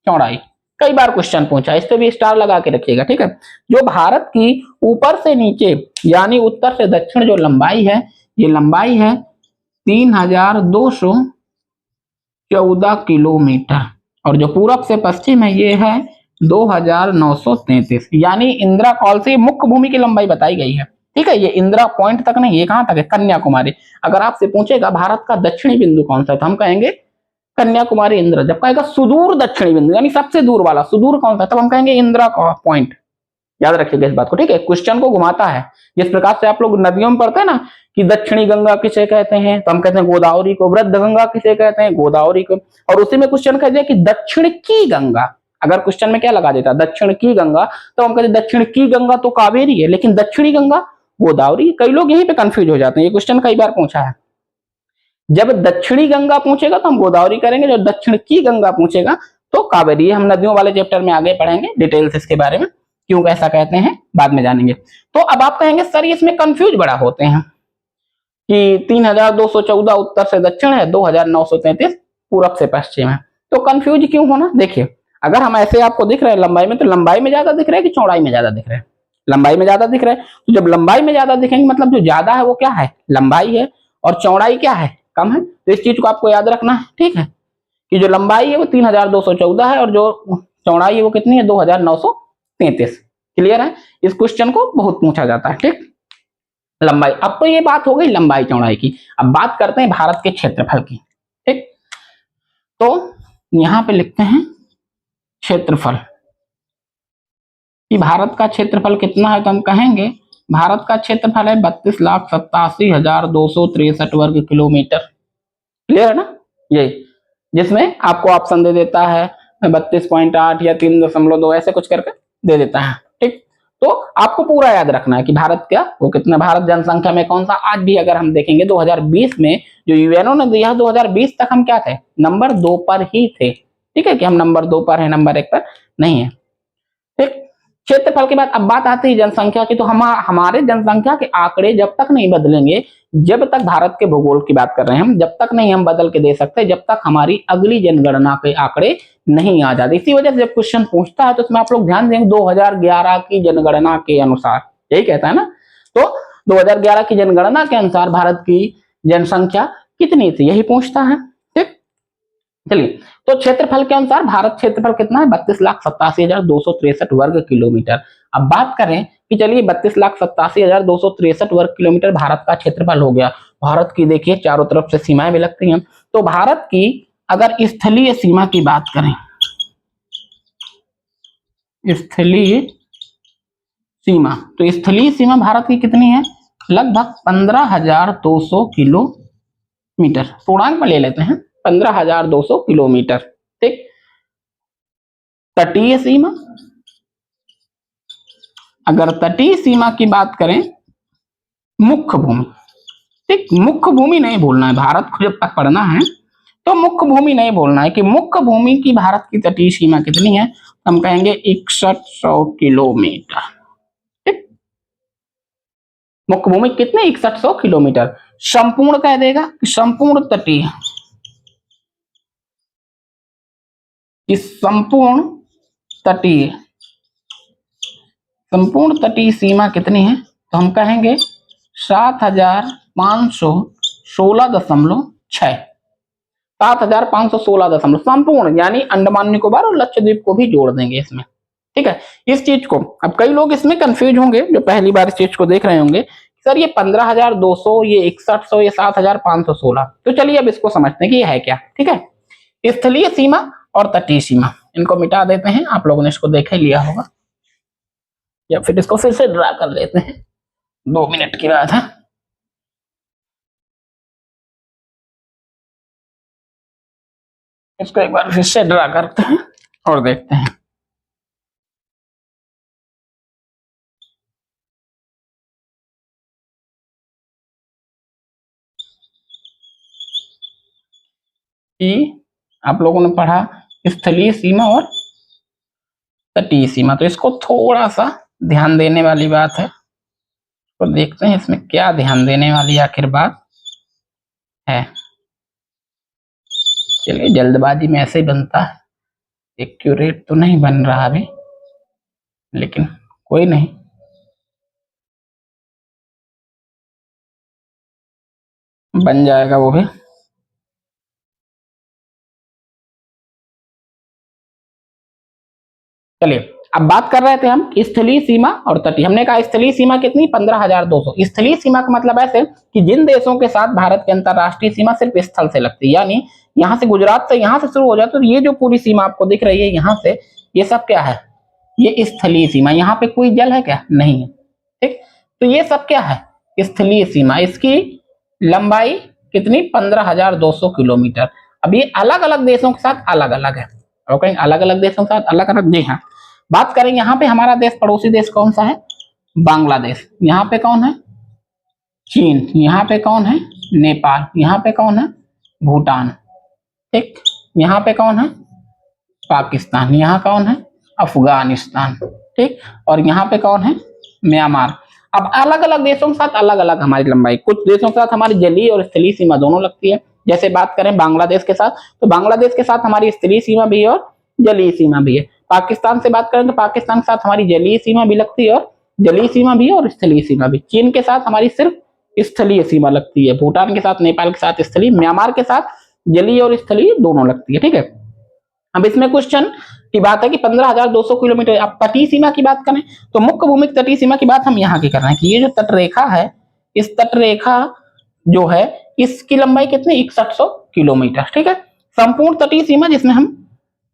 चौड़ाई कई बार क्वेश्चन पूछा, इस पे भी स्टार लगा के रखिएगा। ठीक है, जो भारत की ऊपर से नीचे यानी उत्तर से दक्षिण जो लंबाई है, ये लंबाई है 3214 किलोमीटर, और जो पूरब से पश्चिम है ये है 2933, यानी इंदिरा कॉल से मुख्य भूमि की लंबाई बताई गई है। ठीक है, ये इंदिरा पॉइंट तक नहीं, ये कहां तक है, कन्याकुमारी। अगर आपसे पूछेगा भारत का दक्षिणी बिंदु कौन सा, तो हम कहेंगे कन्याकुमारी इंदिरा। जब कहेगा सुदूर दक्षिणी बिंदु यानी सबसे दूर वाला, सुदूर कौन सा, तब हम कहेंगे इंदिरा पॉइंट। याद रखिएगा इस बात को। ठीक है, क्वेश्चन को घुमाता है, जिस प्रकार से आप लोग नदियों में पढ़ते हैं ना कि दक्षिणी गंगा किसे कहते हैं, तो हम कहते हैं गोदावरी को, वृद्ध गंगा किसे कहते हैं, गोदावरी को। और उसी में क्वेश्चन कह दिया कि दक्षिण की गंगा, अगर क्वेश्चन में क्या लगा देता दक्षिण की गंगा, तो हम कहते दक्षिण की गंगा तो कावेरी है, लेकिन दक्षिणी गंगा गोदावरी। कई लोग यहीं पे कंफ्यूज हो जाते हैं, ये क्वेश्चन कई बार पूछा है। जब दक्षिणी गंगा पूछेगा तो हम गोदावरी करेंगे, जब दक्षिण की गंगा पूछेगा तो कावेरी। हम नदियों वाले चैप्टर में आगे पढ़ेंगे डिटेल्स इसके बारे में, क्यों ऐसा कहते हैं बाद में जानेंगे। तो अब आप कहेंगे सर इसमें कंफ्यूज बड़ा होते हैं कि 3214 उत्तर से दक्षिण है, 2933 पूरब से पश्चिम है, तो कंफ्यूज क्यों होना। देखिए, अगर हम ऐसे आपको दिख रहे हैं लंबाई में, तो लंबाई में ज्यादा दिख रहा है कि चौड़ाई में ज्यादा दिख रहा है, लंबाई में ज्यादा दिख रहा है। तो जब लंबाई में ज्यादा दिखेंगे मतलब जो ज्यादा है वो क्या है, लंबाई है, और चौड़ाई क्या है, कम है। तो इस चीज को आपको याद रखना है। ठीक है, कि जो लंबाई है वो 3214 है, और जो चौड़ाई है वो कितनी है, 2933। क्लियर है, इस क्वेश्चन को बहुत पूछा जाता है। ठीक, लंबाई। अब तो ये बात हो गई लंबाई चौड़ाई की, अब बात करते हैं भारत के क्षेत्रफल की। ठीक, तो यहां पे लिखते हैं क्षेत्रफल, कि भारत का क्षेत्रफल कितना है, तो हम कहेंगे भारत का क्षेत्रफल है 32,87,263 वर्ग किलोमीटर। क्लियर है ना, ये जिसमें आपको ऑप्शन दे देता है 32.8 या 3.2 ऐसे कुछ करके दे देता है। ठीक, तो आपको पूरा याद रखना है कि भारत क्या वो कितना, भारत जनसंख्या में कौन सा। आज भी अगर हम देखेंगे 2020 में जो यूएनओ ने दिया, 2020 तक हम क्या थे, नंबर 2 पर ही थे। ठीक है, कि हम नंबर 2 पर है, नंबर 1 पर नहीं है। ठीक, क्षेत्रफल के बाद अब बात आती है जनसंख्या की। तो हमारे जनसंख्या के आंकड़े जब तक नहीं बदलेंगे, जब तक भारत के भूगोल की बात कर रहे हैं हम, जब तक नहीं हम बदल के दे सकते, जब तक हमारी अगली जनगणना के आंकड़े नहीं आ जाते। इसी वजह से जब क्वेश्चन पूछता है तो इसमें आप लोग ध्यान देंगे 2011 की जनगणना के अनुसार, यही कहता है ना, तो 2011 की जनगणना के अनुसार भारत की जनसंख्या कितनी थी, यही पूछता है। ठीक, चलिए, तो क्षेत्रफल के अनुसार भारत क्षेत्रफल कितना है, 32,87,263 वर्ग किलोमीटर। अब बात करें कि चलिए 32,87,263 वर्ग किलोमीटर भारत का क्षेत्रफल हो गया। भारत की देखिए चारों तरफ से सीमाएं भी लगती हैं। तो भारत की अगर स्थलीय सीमा की बात करें, स्थलीय सीमा, तो स्थलीय सीमा भारत की कितनी है, लगभग 15,200 किलोमीटर। पूर्णांक में ले लेते हैं 15,200 किलोमीटर। ठीक, तटीय सीमा, अगर तटीय सीमा की बात करें, मुख्य भूमि। ठीक, मुख्य भूमि नहीं भूलना है, भारत को जब तक पढ़ना है तो मुख्य भूमि नहीं भूलना है कि मुख्य भूमि की भारत की तटीय सीमा कितनी है, हम कहेंगे 6100 किलोमीटर। ठीक, मुख्य भूमि कितने, 6100 किलोमीटर। संपूर्ण कह देगा कि संपूर्ण तटीय, कि संपूर्ण तटीय सीमा कितनी है, तो हम कहेंगे 7,516.6। 7,516 संपूर्ण, यानी अंडमान निकोबार और लक्षद्वीप को भी जोड़ देंगे इसमें। ठीक है, इस चीज को अब कई लोग इसमें कंफ्यूज होंगे जो पहली बार इस चीज को देख रहे होंगे, सर ये 15,200, ये 6100, ये 7,516। तो चलिए अब इसको समझते हैं कि ये है क्या। ठीक है, स्थलीय सीमा और तटीय सीमा, इनको मिटा देते हैं। आप लोगों ने इसको देख ही लिया होगा, या फिर इसको फिर से ड्रा कर लेते हैं, 2 मिनट की बात है। इसको एक बार फिर से ड्रा करते हैं और देखते हैं। कि आप लोगों ने पढ़ा स्थलीय सीमा और तटीय सीमा, तो इसको थोड़ा सा ध्यान देने वाली बात है, तो देखते हैं इसमें क्या ध्यान देने वाली आखिर बात है। चलिए, जल्दबाजी में ऐसे ही बनता है, एक्यूरेट तो नहीं बन रहा अभी, लेकिन कोई नहीं। बन जाएगा वो भी। चलिए, अब बात कर रहे थे हम स्थलीय सीमा और तटीय। हमने कहा स्थलीय सीमा कितनी, 15,200। स्थलीय सीमा का मतलब ऐसे कि जिन देशों के साथ भारत की अंतरराष्ट्रीय सीमा सिर्फ स्थल से लगती है, यानी यहाँ से गुजरात से यहाँ से शुरू हो जाता है, तो ये जो पूरी सीमा आपको दिख रही है यहाँ से, ये सब क्या है, ये स्थलीय सीमा। यहाँ पे कोई जल है क्या, नहीं है। ठीक, तो ये सब क्या है, स्थलीय सीमा। इसकी लंबाई कितनी, 15,200 किलोमीटर। अब ये अलग अलग देशों के साथ अलग अलग है, और कहीं अलग अलग देशों के साथ अलग अलग। जी हाँ, बात करें यहाँ पे हमारा देश, पड़ोसी देश कौन सा है, बांग्लादेश। यहाँ पे कौन है, चीन। यहाँ पे कौन है, नेपाल। यहाँ पे कौन है, भूटान। ठीक, यहाँ पे कौन है, पाकिस्तान। यहाँ कौन है, अफगानिस्तान। ठीक, और यहाँ पे कौन है, म्यांमार। अब अलग अलग देशों के साथ अलग अलग हमारी लंबाई, कुछ देशों के साथ हमारी जलीय और स्थलीय सीमा दोनों लगती है। जैसे बात करें बांग्लादेश के साथ, तो बांग्लादेश के साथ हमारी स्थलीय सीमा भी है और जलीय सीमा भी है। पाकिस्तान से बात करें तो पाकिस्तान के साथ हमारी जलीय सीमा भी लगती है और जलीय सीमा भी है और स्थलीय सीमा भी। चीन के साथ हमारी सिर्फ स्थलीय सीमा लगती है, भूटान के साथ, नेपाल के साथ स्थलीय, म्यांमार के साथ जलीय और स्थलीय दोनों लगती है। ठीक है, अब इसमें क्वेश्चन की बात है कि 15,200 किलोमीटर। अब तटीय सीमा की बात करें तो मुख्य भूमि तटीय सीमा की बात हम यहाँ की कर रहे हैं कि ये जो तटरेखा है, इस तटरेखा जो है इसकी लंबाई कितनी, 6100 किलोमीटर। ठीक है, संपूर्ण तटीय सीमा जिसमें हम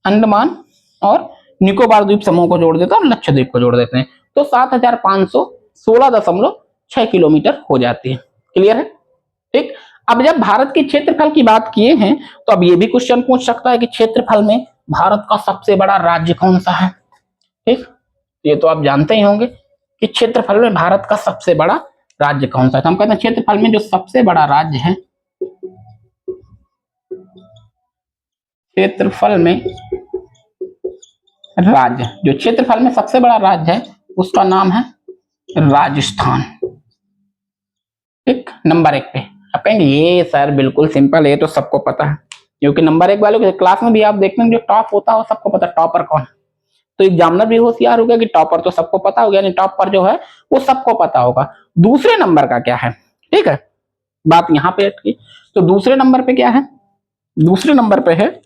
अंडमान और निकोबार द्वीप समूह को जोड़ देते हैं और लक्षद्वीप को जोड़ देते हैं, तो 7,516.6 किलोमीटर हो जाती है। क्लियर है। ठीक, अब जब भारत के क्षेत्रफल की बात किए हैं तो अब ये भी क्वेश्चन पूछ सकता है कि क्षेत्रफल में भारत का सबसे बड़ा राज्य कौन सा है। ठीक, ये तो आप जानते ही होंगे कि क्षेत्रफल में भारत का सबसे बड़ा राज्य कौन सा है। तो हम कहते हैं क्षेत्रफल में जो सबसे बड़ा राज्य है, क्षेत्रफल में राज्य, जो क्षेत्रफल में सबसे बड़ा राज्य है उसका नाम है राजस्थान। ठीक, नंबर 1 पे। आप कहेंगे ये सर बिल्कुल सिंपल है, तो सबको पता है, क्योंकि नंबर 1 वालों के क्लास में भी आप देखते हैं जो टॉप होता है सबको पता, टॉपर कौन है। तो एग्जामिनर भी होशियार हो गया कि टॉपर तो सबको पता हो गया, यानी टॉपर जो है वो सबको पता होगा। दूसरे नंबर का क्या है, ठीक है, बात यहां पे अटकी। तो दूसरे नंबर पे क्या है, दूसरे नंबर पे है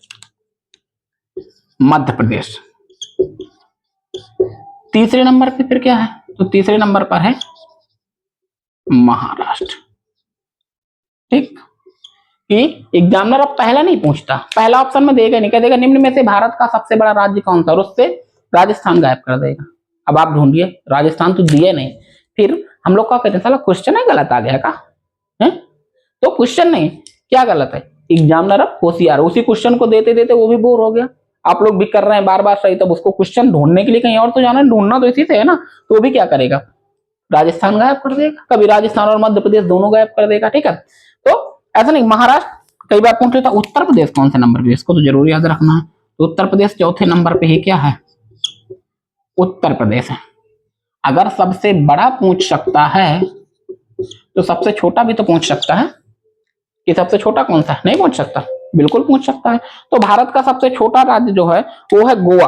मध्य प्रदेश। तीसरे नंबर पे फिर क्या है, तो तीसरे नंबर पर है महाराष्ट्र। ठीक, कि एग्जामिनर अब पहला नहीं पूछता, पहला ऑप्शन में देगा नहीं, कह देगा निम्न में से भारत का सबसे बड़ा राज्य कौन सा, और उससे राजस्थान गायब कर देगा। अब आप ढूंढिए, राजस्थान तो दिए नहीं, फिर हम लोग क्या कहते हैं, साला क्वेश्चन है गलत आ गया का है। तो क्वेश्चन नहीं, क्या गलत है, एग्जामिनर अब होशियार, उसी क्वेश्चन को देते देते वो भी बोर हो गया। आप लोग भी कर रहे हैं बार बार सही, तब उसको क्वेश्चन ढूंढने के लिए कहीं और तो जाना, ढूंढना तो इसी से है ना, तो वो भी क्या करेगा, राजस्थान गायब कर देगा, कभी राजस्थान और मध्य प्रदेश दोनों गायब कर देगा। ठीक है, तो ऐसा नहीं, महाराष्ट्र कई बार पूछ लेता। उत्तर प्रदेश कौन से नंबर पे, इसको तो जरूर याद रखना है। तो उत्तर प्रदेश चौथे नंबर पे ही क्या है, उत्तर प्रदेश है। अगर सबसे बड़ा पूछ सकता है तो सबसे छोटा भी तो पूछ सकता है, कि सबसे छोटा कौन सा, नहीं पूछ सकता। बिल्कुल पूछ सकता है। तो भारत का सबसे छोटा राज्य जो है वो है गोवा।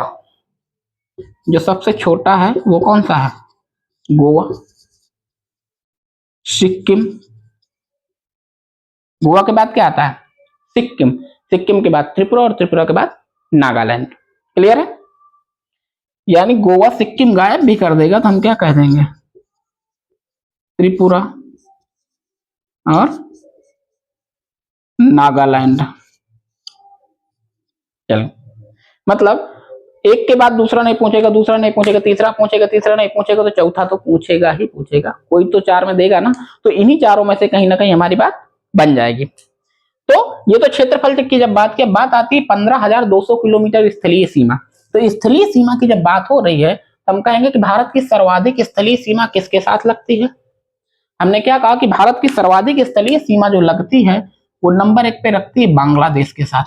जो सबसे छोटा है वो कौन सा है? गोवा। सिक्किम। गोवा के बाद क्या आता है? सिक्किम। सिक्किम के बाद त्रिपुरा और त्रिपुरा के बाद नागालैंड। क्लियर है? यानी गोवा सिक्किम गायब भी कर देगा तो हम क्या कह देंगे? त्रिपुरा और नागालैंड। चलो, मतलब एक के बाद दूसरा नहीं पूछेगा, दूसरा नहीं पूछेगा, तीसरा पूछेगा, तीसरा नहीं पूछेगा तो चौथा तो पूछेगा ही पूछेगा, कोई तो चार में देगा ना। तो इन्हीं चारों में से कहीं ना कहीं हमारी बात बन जाएगी। तो ये तो क्षेत्रफल की जब बात की, बात आती है 15,200 किलोमीटर स्थलीय सीमा। तो स्थलीय सीमा की जब बात हो रही है तो हम कहेंगे कि भारत की सर्वाधिक स्थलीय सीमा किसके साथ लगती है? हमने क्या कहा कि भारत की सर्वाधिक स्थलीय सीमा जो लगती है वो नंबर 1 पे रखती है बांग्लादेश के साथ।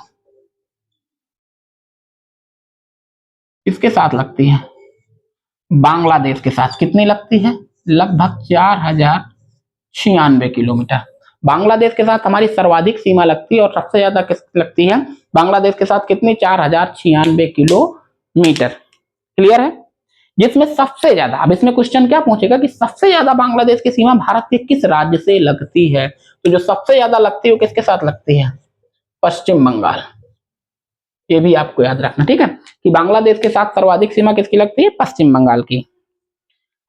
किसके साथ लगती है? बांग्लादेश के साथ। कितनी लगती है? लगभग 4,096 किलोमीटर। बांग्लादेश के साथ हमारी सर्वाधिक सीमा लगती है और सबसे ज्यादा किस लगती है? बांग्लादेश के साथ। कितनी? 4,096 किलोमीटर। क्लियर है? जिसमें सबसे ज्यादा, अब इसमें क्वेश्चन क्या पूछेगा कि सबसे ज्यादा बांग्लादेश की सीमा भारत के किस राज्य से लगती है? तो जो सबसे ज्यादा लगती है वो किसके साथ लगती है? पश्चिम बंगाल। ये भी आपको याद रखना, ठीक है, कि बांग्लादेश के साथ सर्वाधिक सीमा किसकी लगती है? पश्चिम बंगाल की।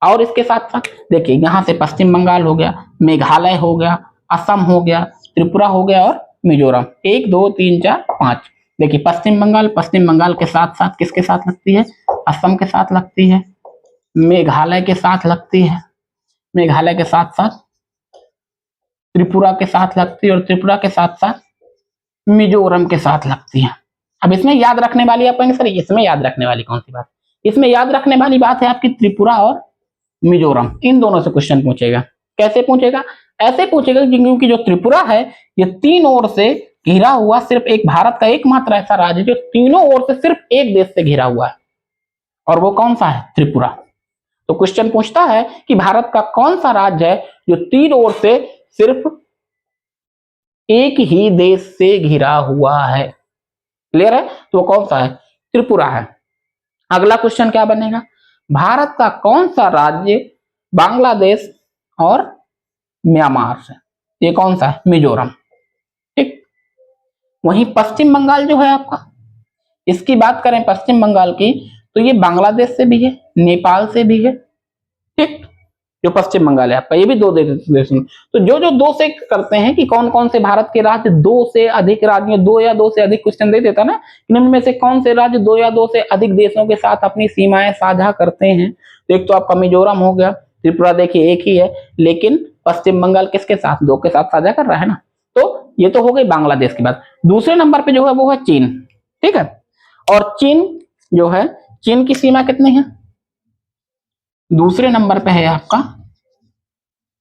और इसके साथ साथ देखिए, यहां से पश्चिम बंगाल हो गया, मेघालय हो गया, असम हो गया, त्रिपुरा हो गया और मिजोरम। 1 2 3 4 5। देखिए पश्चिम बंगाल के साथ साथ किसके साथ लगती है? असम के साथ लगती है, मेघालय के साथ लगती है, मेघालय के साथ साथ त्रिपुरा के साथ लगती है और त्रिपुरा के साथ साथ मिजोरम के साथ लगती है। अब इसमें याद रखने वाली, आप कहेंगे सर इसमें याद रखने वाली कौन सी बात? इसमें याद रखने वाली बात है आपकी त्रिपुरा और मिजोरम, इन दोनों से क्वेश्चन पूछेगा। कैसे पूछेगा? ऐसे पूछेगा क्योंकि जो त्रिपुरा है ये तीन ओर से घिरा हुआ, सिर्फ एक भारत का एकमात्र ऐसा राज्य जो तीनों ओर से सिर्फ एक देश से घिरा हुआ है, और वो कौन सा है? त्रिपुरा। तो क्वेश्चन पूछता है कि भारत का कौन सा राज्य है जो तीन ओर से सिर्फ एक ही देश से घिरा हुआ है? क्लियर है? तो वो कौन सा है? त्रिपुरा है। अगला क्वेश्चन क्या बनेगा? भारत का कौन सा राज्य बांग्लादेश और म्यांमार से, ये कौन सा है? मिजोरम। ठीक। वहीं पश्चिम बंगाल जो है आपका, इसकी बात करें पश्चिम बंगाल की, तो ये बांग्लादेश से भी है, नेपाल से भी है। ठीक। जो पश्चिम बंगाल है आपका, ये भी दो देश में। तो जो जो दो से करते हैं कि कौन कौन से भारत के राज्य दो से अधिक राज्यों, दो या दो से अधिक क्वेश्चन दे देता ना, इनमें में से कौन से राज्य दो या दो से अधिक देशों के साथ अपनी सीमाएं साझा करते हैं? तो एक तो आपका मिजोरम हो गया, त्रिपुरा देखिए एक ही है, लेकिन पश्चिम बंगाल किसके साथ? दो के साथ साझा कर रहा है ना। तो ये तो हो गई बांग्लादेश की बात। दूसरे नंबर पे जो है वो है चीन। ठीक है। और चीन जो है, चीन की सीमा कितनी है? दूसरे नंबर पे है आपका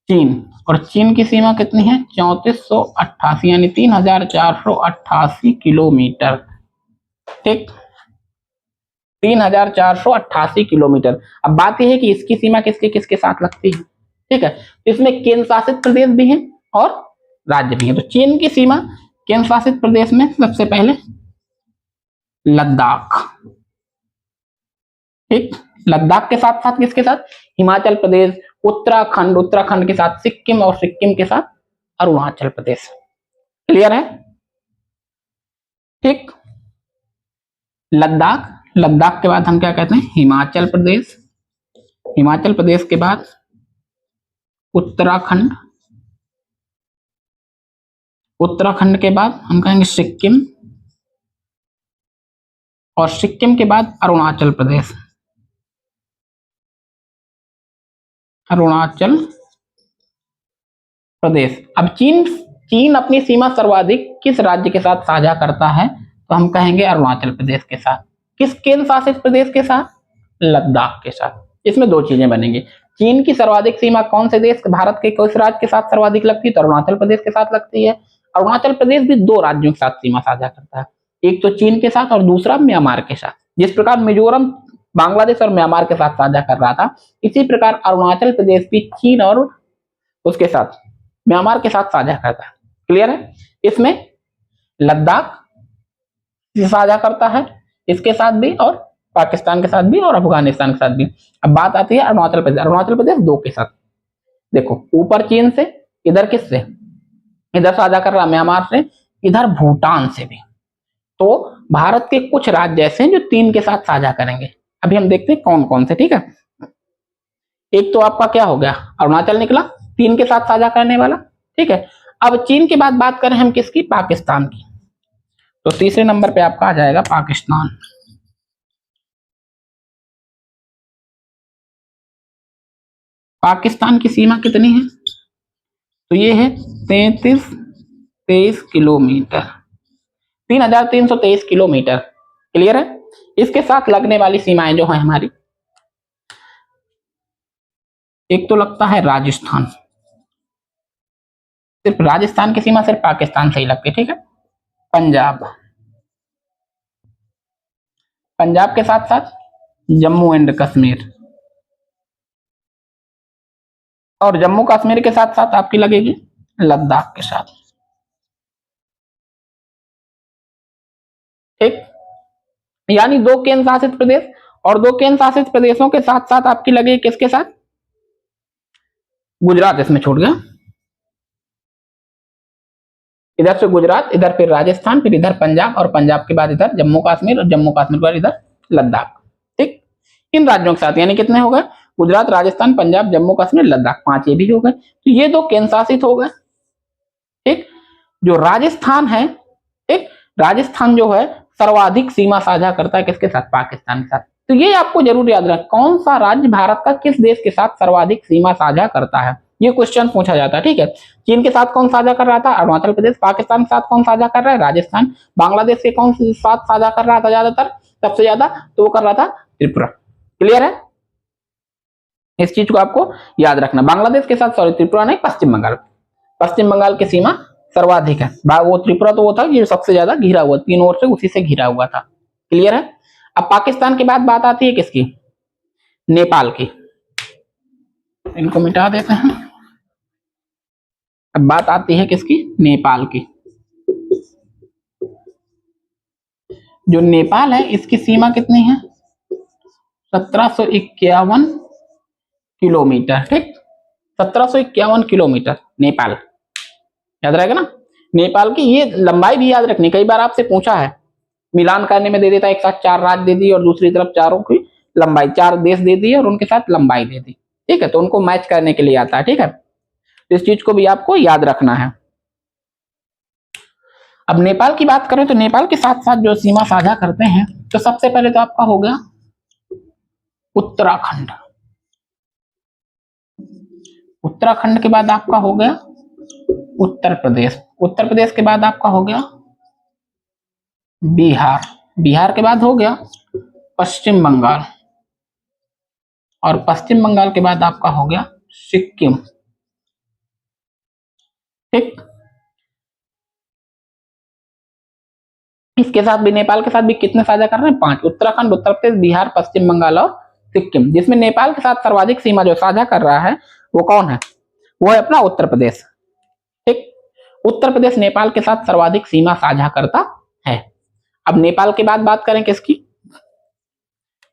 चीन, और चीन की सीमा कितनी है? 3488, यानी 3488 किलोमीटर। ठीक, 3488 किलोमीटर। अब बात यह है कि इसकी सीमा किसके किसके साथ लगती है? ठीक है, इसमें केंद्र शासित प्रदेश भी हैं और राज्य भी हैं। तो चीन की सीमा केंद्र शासित प्रदेश में सबसे पहले लद्दाख। ठीक, लद्दाख के साथ साथ किसके साथ? हिमाचल प्रदेश, उत्तराखंड, उत्तराखंड के साथ सिक्किम और सिक्किम के साथ अरुणाचल प्रदेश। क्लियर है? ठीक, लद्दाख, लद्दाख के बाद हम क्या कहते हैं? हिमाचल प्रदेश, हिमाचल प्रदेश के बाद उत्तराखंड, उत्तराखंड के बाद हम कहेंगे सिक्किम, और सिक्किम के बाद अरुणाचल प्रदेश, अरुणाचल प्रदेश। अब चीन, चीन अपनी सीमा सर्वाधिक किस राज्य के साथ साझा करता है? तो हम कहेंगे अरुणाचल प्रदेश के साथ। किस केंद्र शासित प्रदेश के साथ? लद्दाख के साथ। इसमें दो चीजें बनेंगी। चीन की सर्वाधिक सीमा कौन से देश, भारत के किस राज्य के साथ सर्वाधिक लगती है? तो अरुणाचल प्रदेश के साथ लगती है। अरुणाचल प्रदेश भी दो राज्यों के साथ सीमा साझा करता है, एक तो चीन के साथ और दूसरा म्यांमार के साथ। जिस प्रकार मिजोरम बांग्लादेश और म्यांमार के साथ साझा कर रहा था, इसी प्रकार अरुणाचल प्रदेश भी चीन और उसके साथ म्यांमार के साथ साझा करता है। क्लियर है? इसमें लद्दाख साझा करता है इसके साथ भी, और पाकिस्तान के साथ भी, और अफगानिस्तान के साथ भी। अब बात आती है अरुणाचल प्रदेश। अरुणाचल प्रदेश दो के साथ, देखो ऊपर चीन से, इधर किससे, इधर साझा कर रहा म्यांमार से, इधर भूटान से भी। तो भारत के कुछ राज्य ऐसे हैं जो 3 के साथ साझा करेंगे। अभी हम देखते हैं कौन कौन से। ठीक है, एक तो आपका क्या हो गया, अरुणाचल निकला 3 के साथ साझा करने वाला। ठीक है, अब चीन के बाद बात करें हम किसकी, पाकिस्तान की। तो तीसरे नंबर पे आपका आ जाएगा पाकिस्तान। पाकिस्तान की सीमा कितनी है, तो ये है 3323 किलोमीटर, 3323 किलोमीटर। क्लियर है। इसके साथ लगने वाली सीमाएं जो है हमारी, एक तो लगता है राजस्थान, सिर्फ राजस्थान की सीमा सिर्फ पाकिस्तान से ही लगती है। ठीक है, पंजाब, पंजाब के साथ साथ जम्मू एंड कश्मीर, और जम्मू कश्मीर के साथ साथ आपकी लगेगी लद्दाख के साथ। ठीक, यानी 2 केंद्र शासित प्रदेश, और 2 केंद्र शासित प्रदेशों के साथ साथ आपकी लगेगी किसके साथ, गुजरात इसमें छूट गया। इधर से गुजरात, इधर फिर राजस्थान, फिर इधर पंजाब, और पंजाब के बाद इधर जम्मू कश्मीर, और जम्मू कश्मीर के बाद इधर लद्दाख। ठीक, इन राज्यों के साथ यानी कितने हो गए, गुजरात, राजस्थान, पंजाब, जम्मू कश्मीर, लद्दाख, 5 ये भी हो गए। तो ये 2 केंद्र शासित हो गए। ठीक, जो राजस्थान है, ठीक, राजस्थान जो है सर्वाधिक सीमा साझा करता है किसके साथ, पाकिस्तान के साथ। तो ये आपको जरूर याद रखना, कौन सा राज्य भारत का किस देश के साथ सर्वाधिक सीमा साझा करता है, ये क्वेश्चन पूछा जाता है। ठीक है, चीन के साथ कौन साझा कर रहा था, अरुणाचल प्रदेश। पाकिस्तान के साथ कौन साझा कर रहा है, राजस्थान। बांग्लादेश के कौन साथ साझा कर रहा था ज्यादातर, सबसे ज्यादा, तो वो कर रहा था त्रिपुरा। क्लियर है, इस चीज को आपको याद रखना। बांग्लादेश के साथ, सॉरी त्रिपुरा नहीं, पश्चिम बंगाल, पश्चिम बंगाल की सीमा सर्वाधिक है। वो त्रिपुरा तो वो था जो सबसे ज्यादा घिरा हुआ, 3 ओर से उसी से घिरा हुआ था। क्लियर है। अब पाकिस्तान के बाद बात आती है किसकी, नेपाल की। इनको मिटा देते हैं। अब बात आती है किसकी, नेपाल की। जो नेपाल है इसकी सीमा कितनी है, 1751 किलोमीटर। ठीक, 1751 किलोमीटर नेपाल, याद रहेगा ना। नेपाल की ये लंबाई भी याद रखनी, कई बार आपसे पूछा है, मिलान करने में दे देता है, एक साथ 4 राज्य दे दी और दूसरी तरफ चारों की लंबाई, 4 देश दे दी और उनके साथ लंबाई दे दी। ठीक है, तो उनको मैच करने के लिए आता है। ठीक है, तो इस चीज को भी आपको याद रखना है। अब नेपाल की बात करें तो नेपाल के साथ साथ जो सीमा साझा करते हैं, तो सबसे पहले तो आपका हो गया उत्तराखंड। उत्तराखंड के बाद आपका हो गया उत्तर प्रदेश। उत्तर प्रदेश के बाद आपका हो गया बिहार। बिहार के बाद हो गया पश्चिम बंगाल, और पश्चिम बंगाल के बाद आपका हो गया सिक्किम। ठीक, इसके साथ भी, नेपाल के साथ भी कितने साझा कर रहे हैं, 5। उत्तराखंड, उत्तर प्रदेश, बिहार, पश्चिम बंगाल और सिक्किम। जिसमें नेपाल के साथ सर्वाधिक सीमा जो साझा कर रहा है वो कौन है, वो है अपना उत्तर प्रदेश। ठीक, उत्तर प्रदेश नेपाल के साथ सर्वाधिक सीमा साझा करता है। अब नेपाल के बाद बात करें किसकी,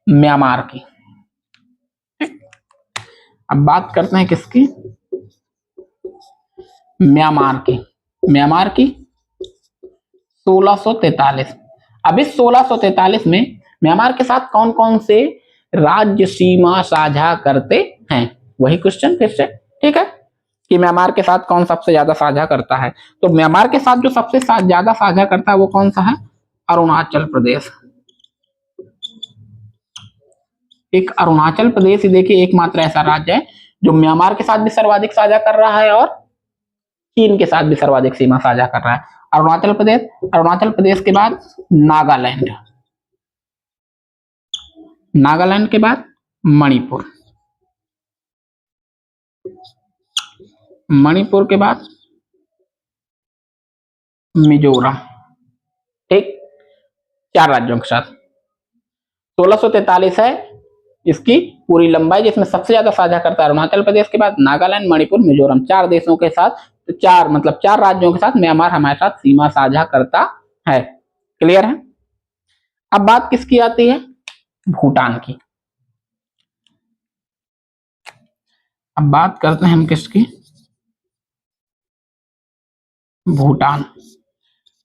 म्यांमार की। ठीक, अब बात करते हैं किसकी, म्यांमार की। म्यांमार की 1643। अब इस 1643 में म्यांमार के साथ कौन कौन से राज्य सीमा साझा करते हैं, वही क्वेश्चन फिर से। ठीक है, कि म्यांमार के साथ कौन सबसे ज्यादा साझा करता है। तो म्यांमार के साथ जो सबसे ज्यादा साझा करता है वो कौन सा है, अरुणाचल प्रदेश। एक अरुणाचल प्रदेश ही देखिए एकमात्र ऐसा राज्य है जो म्यांमार के साथ भी सर्वाधिक साझा कर रहा है और चीन के साथ भी सर्वाधिक सीमा साझा कर रहा है। अरुणाचल प्रदेश, अरुणाचल प्रदेश के बाद नागालैंड, नागालैंड के बाद मणिपुर, मणिपुर के बाद मिजोरम। ठीक, 4 राज्यों के साथ 1643 है इसकी पूरी लंबाई, जिसमें सबसे ज्यादा साझा करता है अरुणाचल प्रदेश के बाद नागालैंड, मणिपुर, मिजोरम, 4 देशों के साथ तो चार, मतलब चार राज्यों के साथ म्यांमार हमारे साथ सीमा साझा करता है। क्लियर है। अब बात किसकी आती है? भूटान की। अब बात करते हैं हम किसकी? भूटान।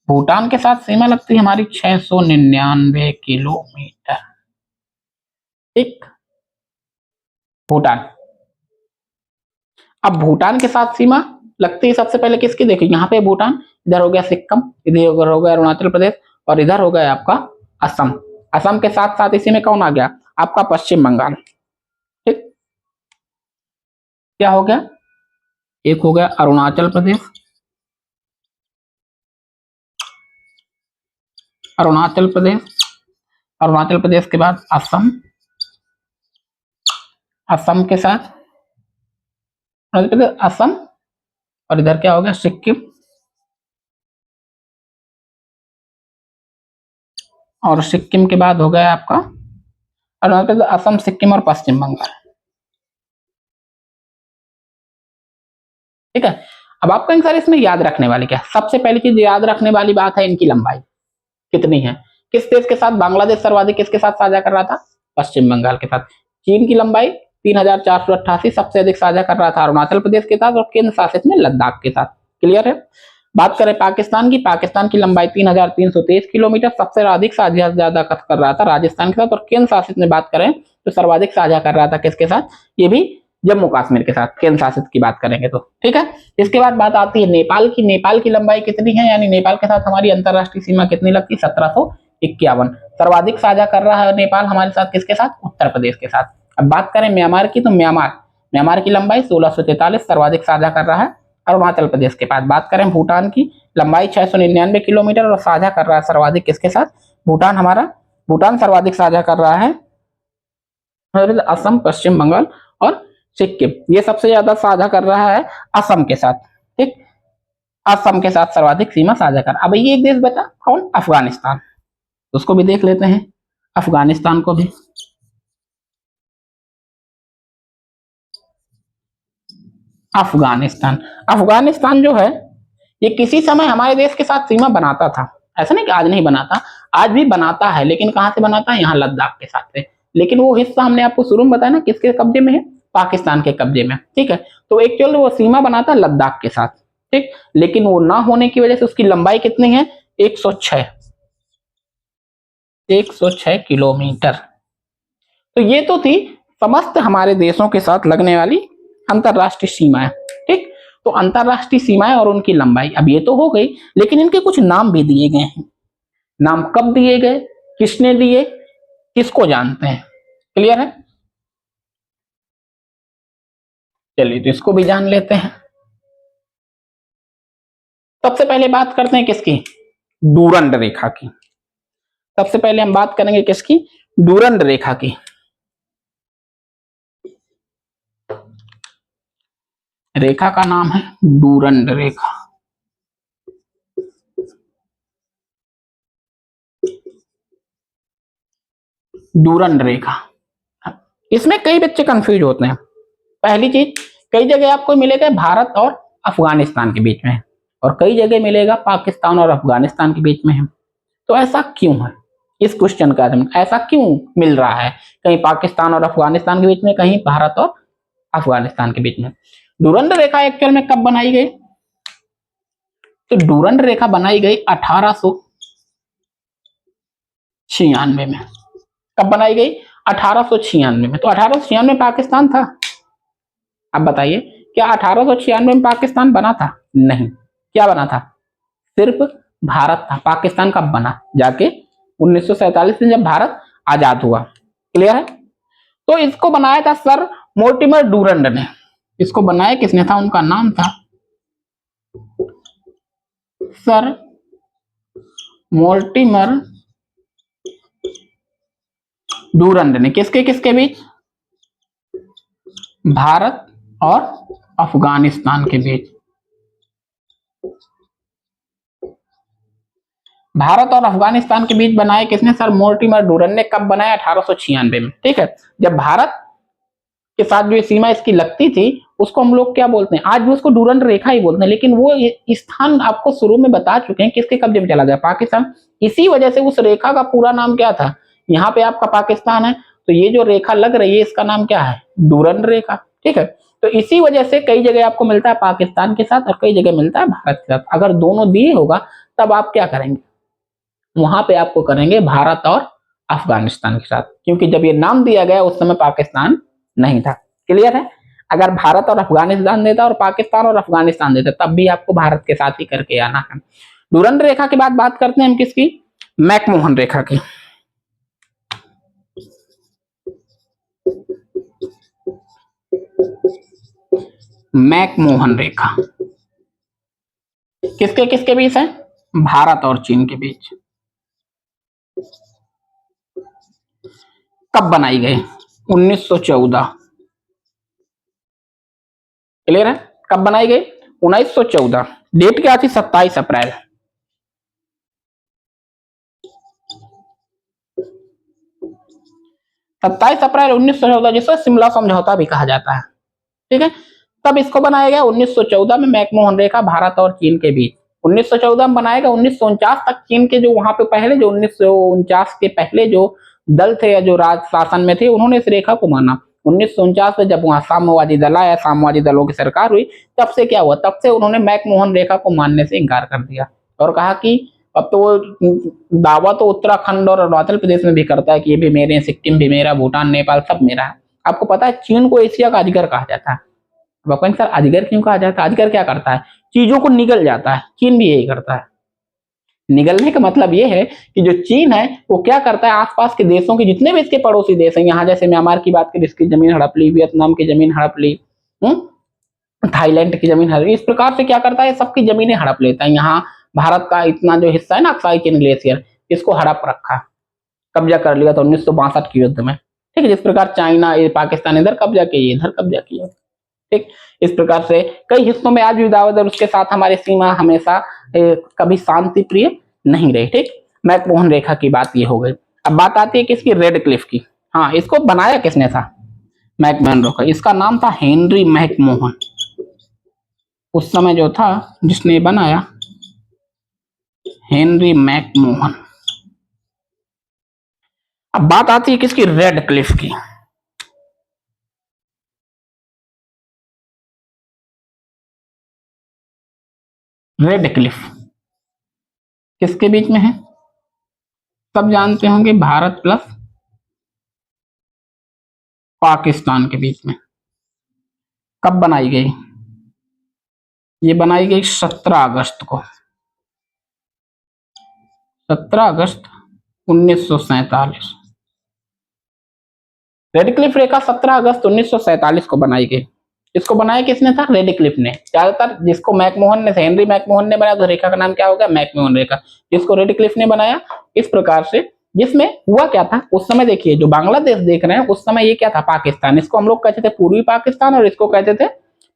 भूटान के साथ सीमा लगती है हमारी 699 किलोमीटर। ठीक, भूटान। अब भूटान के साथ सीमा लगती है सबसे पहले किसकी? देखिए यहाँ पे भूटान, इधर हो गया सिक्किम, इधर हो गया अरुणाचल प्रदेश, और इधर हो गया आपका असम। असम के साथ साथ इसी में कौन आ गया? आपका पश्चिम बंगाल। ठीक, क्या हो गया? एक हो गया अरुणाचल प्रदेश, अरुणाचल प्रदेश, अरुणाचल प्रदेश के बाद असम, असम के साथ अरुणाचल प्रदेश, असम, और इधर क्या हो गया? सिक्किम, और सिक्किम के बाद हो गया आपका अरुणाचल प्रदेश, असम, सिक्किम और पश्चिम बंगाल। ठीक है। अब आप कहेंगे सर इसमें याद रखने वाली क्या? सबसे पहली चीज याद रखने वाली बात है इनकी लंबाई कितनी है। किस देश के साथ बांग्लादेश सर्वाधिक किसके साथ साझा कर रहा था? पश्चिम बंगाल के साथ। चीन की लंबाई 3488 सबसे अधिक साझा कर रहा था अरुणाचल प्रदेश के साथ, और केंद्र शासित में लद्दाख के साथ। क्लियर है। बात करें पाकिस्तान की, पाकिस्तान की लंबाई 3323 किलोमीटर सबसे अधिक ज्यादा कर रहा था राजस्थान के साथ, और केंद्र शासित में बात करें तो सर्वाधिक साझा कर रहा था किसके साथ? ये भी जम्मू कश्मीर के साथ, केंद्र शासित की बात करेंगे तो। ठीक है। इसके बाद बात आती है नेपाल की। नेपाल की लंबाई कितनी है, यानी नेपाल के साथ हमारी अंतरराष्ट्रीय सीमा कितनी लगती है? 1751। सर्वाधिक साझा कर रहा है नेपाल हमारे साथ किसके साथ? उत्तर प्रदेश के साथ। अब बात करें म्यांमार की, तो म्यांमार, म्यांमार की लंबाई 1643 सर्वाधिक साझा कर रहा है अरुणाचल प्रदेश के पास। बात करें भूटान की, लंबाई 699 किलोमीटर और साझा कर रहा है सर्वाधिक किसके साथ? भूटान हमारा, भूटान सर्वाधिक साझा कर रहा है असम, पश्चिम बंगाल और सिक्किम। ये सबसे ज्यादा साझा कर रहा है असम के साथ। ठीक, असम के साथ सर्वाधिक सीमा साझा कर। अब ये एक देश बचा कौन? अफगानिस्तान। उसको भी देख लेते हैं, अफगानिस्तान को भी। अफगानिस्तान, अफगानिस्तान जो है ये किसी समय हमारे देश के साथ सीमा बनाता था। ऐसा नहीं कि आज नहीं बनाता, आज भी बनाता है, लेकिन कहां से बनाता है? यहाँ लद्दाख के साथ से। लेकिन वो हिस्सा हमने आपको शुरू में बताया ना किसके कब्जे में है? पाकिस्तान के कब्जे में। ठीक है। तो एक्चुअल वो सीमा बनाता है लद्दाख के साथ। ठीक, लेकिन वो ना होने की वजह से उसकी लंबाई कितनी है? 106, 106 किलोमीटर। तो ये तो थी समस्त हमारे देशों के साथ लगने वाली अंतरराष्ट्रीय सीमाएं। ठीक, तो अंतरराष्ट्रीय सीमाएं और उनकी लंबाई अब ये तो हो गई, लेकिन इनके कुछ नाम भी दिए गए हैं। नाम कब दिए गए, किसने दिए, किसको जानते हैं? क्लियर है। चलिए तो इसको भी जान लेते हैं। सबसे पहले बात करते हैं किसकी? डूरंड रेखा की। सबसे पहले हम बात करेंगे किसकी? डूरंड रेखा की। रेखा का नाम है डूरंड रेखा। डूरंड रेखा, इसमें कई बच्चे कंफ्यूज होते हैं। पहली चीज, कई जगह आपको मिलेगा भारत और अफगानिस्तान के बीच में, और कई जगह मिलेगा पाकिस्तान और अफगानिस्तान के बीच में है। तो ऐसा क्यों है? इस क्वेश्चन का ऐसा क्यों मिल रहा है? कहीं पाकिस्तान और अफगानिस्तान के बीच में, कहीं भारत और अफगानिस्तान के बीच में। डूरंड रेखा एक्चुअल में कब बनाई गई? तो डूरंड रेखा बनाई गई 1896 में। कब बनाई गई? 1896 में। तो 1896 पाकिस्तान था? अब बताइए, क्या 1896 में पाकिस्तान बना था? नहीं। क्या बना था? सिर्फ भारत था। पाकिस्तान कब बना? जाके 1947 में, जब भारत आजाद हुआ। क्लियर है। तो इसको बनाया था सर मोर्टिमर डूरंड ने। इसको बनाया किसने था? उनका नाम था सर मोर्टिमर डूरंड ने। किसके किसके बीच? भारत और अफगानिस्तान के बीच। भारत और अफगानिस्तान के बीच बनाए किसने? सर मोर्टिमर डूरंड ने। कब बनाया? 1896 में। ठीक है। जब भारत के साथ जो सीमा इसकी लगती थी उसको हम लोग क्या बोलते हैं, आज भी उसको डूरंड रेखा ही बोलते हैं, लेकिन वो स्थान आपको शुरू में बता चुके हैं किसके कब्जे में चला गया, पाकिस्तान। इसी वजह से उस रेखा का पूरा नाम क्या था, यहाँ पे आपका पाकिस्तान है, तो ये जो रेखा लग रही है इसका नाम क्या है, डूरंड रेखा। ठीक है, तो इसी वजह से कई जगह आपको मिलता है पाकिस्तान के साथ और कई जगह मिलता है भारत के साथ। अगर दोनों दिए होगा तब आप क्या करेंगे, वहां पे आपको करेंगे भारत और अफगानिस्तान के साथ, क्योंकि जब ये नाम दिया गया उस समय पाकिस्तान नहीं था। क्लियर है, अगर भारत और अफगानिस्तान देता और पाकिस्तान और अफगानिस्तान देता तब भी आपको भारत के साथ ही करके आना है। डूरंड रेखा के बाद बात करते हैं हम किसकी, मैकमोहन रेखा की। मैकमोहन रेखा किसके किसके बीच है, भारत और चीन के बीच। कब बनाई गई, 1914। क्लियर है, कब बनाई गई, 1914। डेट क्या थी, 27 अप्रैल। 27 अप्रैल 1914, जिसको शिमला समझौता भी कहा जाता है। ठीक है, तब इसको बनाया गया 1914 में, मैकमोहन रेखा भारत और चीन के बीच। 1914 में बनाया गया, 1949 तक चीन के जो वहां पे पहले जो 1949 के पहले जो दल थे या जो राज शासन में थे उन्होंने इस रेखा को माना। 1949 में जब वहां साम्यवादी दल आया, साम्यवादी दलों की सरकार हुई, तब से क्या हुआ, तब से उन्होंने मैकमोहन रेखा को मानने से इनकार कर दिया और कहा कि अब तो वो दावा तो उत्तराखंड और अरुणाचल प्रदेश में भी करता है कि ये भी मेरे हैं, सिक्किम भी मेरा, भूटान नेपाल सब मेरा है। आपको पता है चीन को एशिया का अजगर कहा जाता है। वपेन सर अजगर क्यों कहा जाता है, अजगर क्या करता है, चीजों को निगल जाता है, चीन भी यही करता है। निगलने का मतलब ये है कि जो चीन है वो क्या करता है, आसपास के देशों के जितने भी इसके पड़ोसी देश हैं, यहाँ जैसे म्यांमार की बात करें, इसकी जमीन हड़प ली, वियतनाम की जमीन हड़प ली, थाईलैंड की जमीन हड़प ली, इस प्रकार से क्या करता है, सबकी जमीनें हड़प लेता है। यहाँ भारत का इतना जो हिस्सा है ना, अक्साई चीन ग्लेशियर, इसको हड़प रखा, कब्जा कर लिया था 1962 के युद्ध में। ठीक है, जिस प्रकार चाइना पाकिस्तान इधर कब्जा किया, इधर कब्जा किया। ठीक, इस प्रकार से कई हिस्सों में आज भी दाऊद और उसके साथ हमारी सीमा हमेशा कभी शांति प्रिय नहीं रही। ठीक, मैकमोहन रेखा की बात ये हो गई। अब बात आती है किसकी, रेड क्लिफ की। हाँ, इसको बनाया किसने था, मैकमोहन रेखा, इसका नाम था हेनरी मैकमोहन। उस समय जो था जिसने बनाया, हेनरी मैकमोहन। अब बात आती है किसकी, रेड क्लिफ की। रेड क्लिफ किसके बीच में है, सब जानते होंगे, भारत प्लस पाकिस्तान के बीच में। कब बनाई गई, ये बनाई गई 17 अगस्त को, 17 अगस्त 1947। रेड क्लिफ रेखा 17 अगस्त 1947 को बनाई गई। इसको बनाया किसने था, रेड क्लिफ ने। ज्यादातर जिसको मैकमोहन ने, हेनरी मैकमोहन ने बनाया, तो रेखा का नाम क्या होगा, मैकमोहन रेखा। जिसको रेड क्लिफ ने बनाया, इस प्रकार से। जिसमें हुआ क्या था उस समय, देखिए जो बांग्लादेश देख रहे हैं उस समय ये क्या था, पाकिस्तान। इसको हम लोग कहते थे पूर्वी पाकिस्तान और इसको कहते थे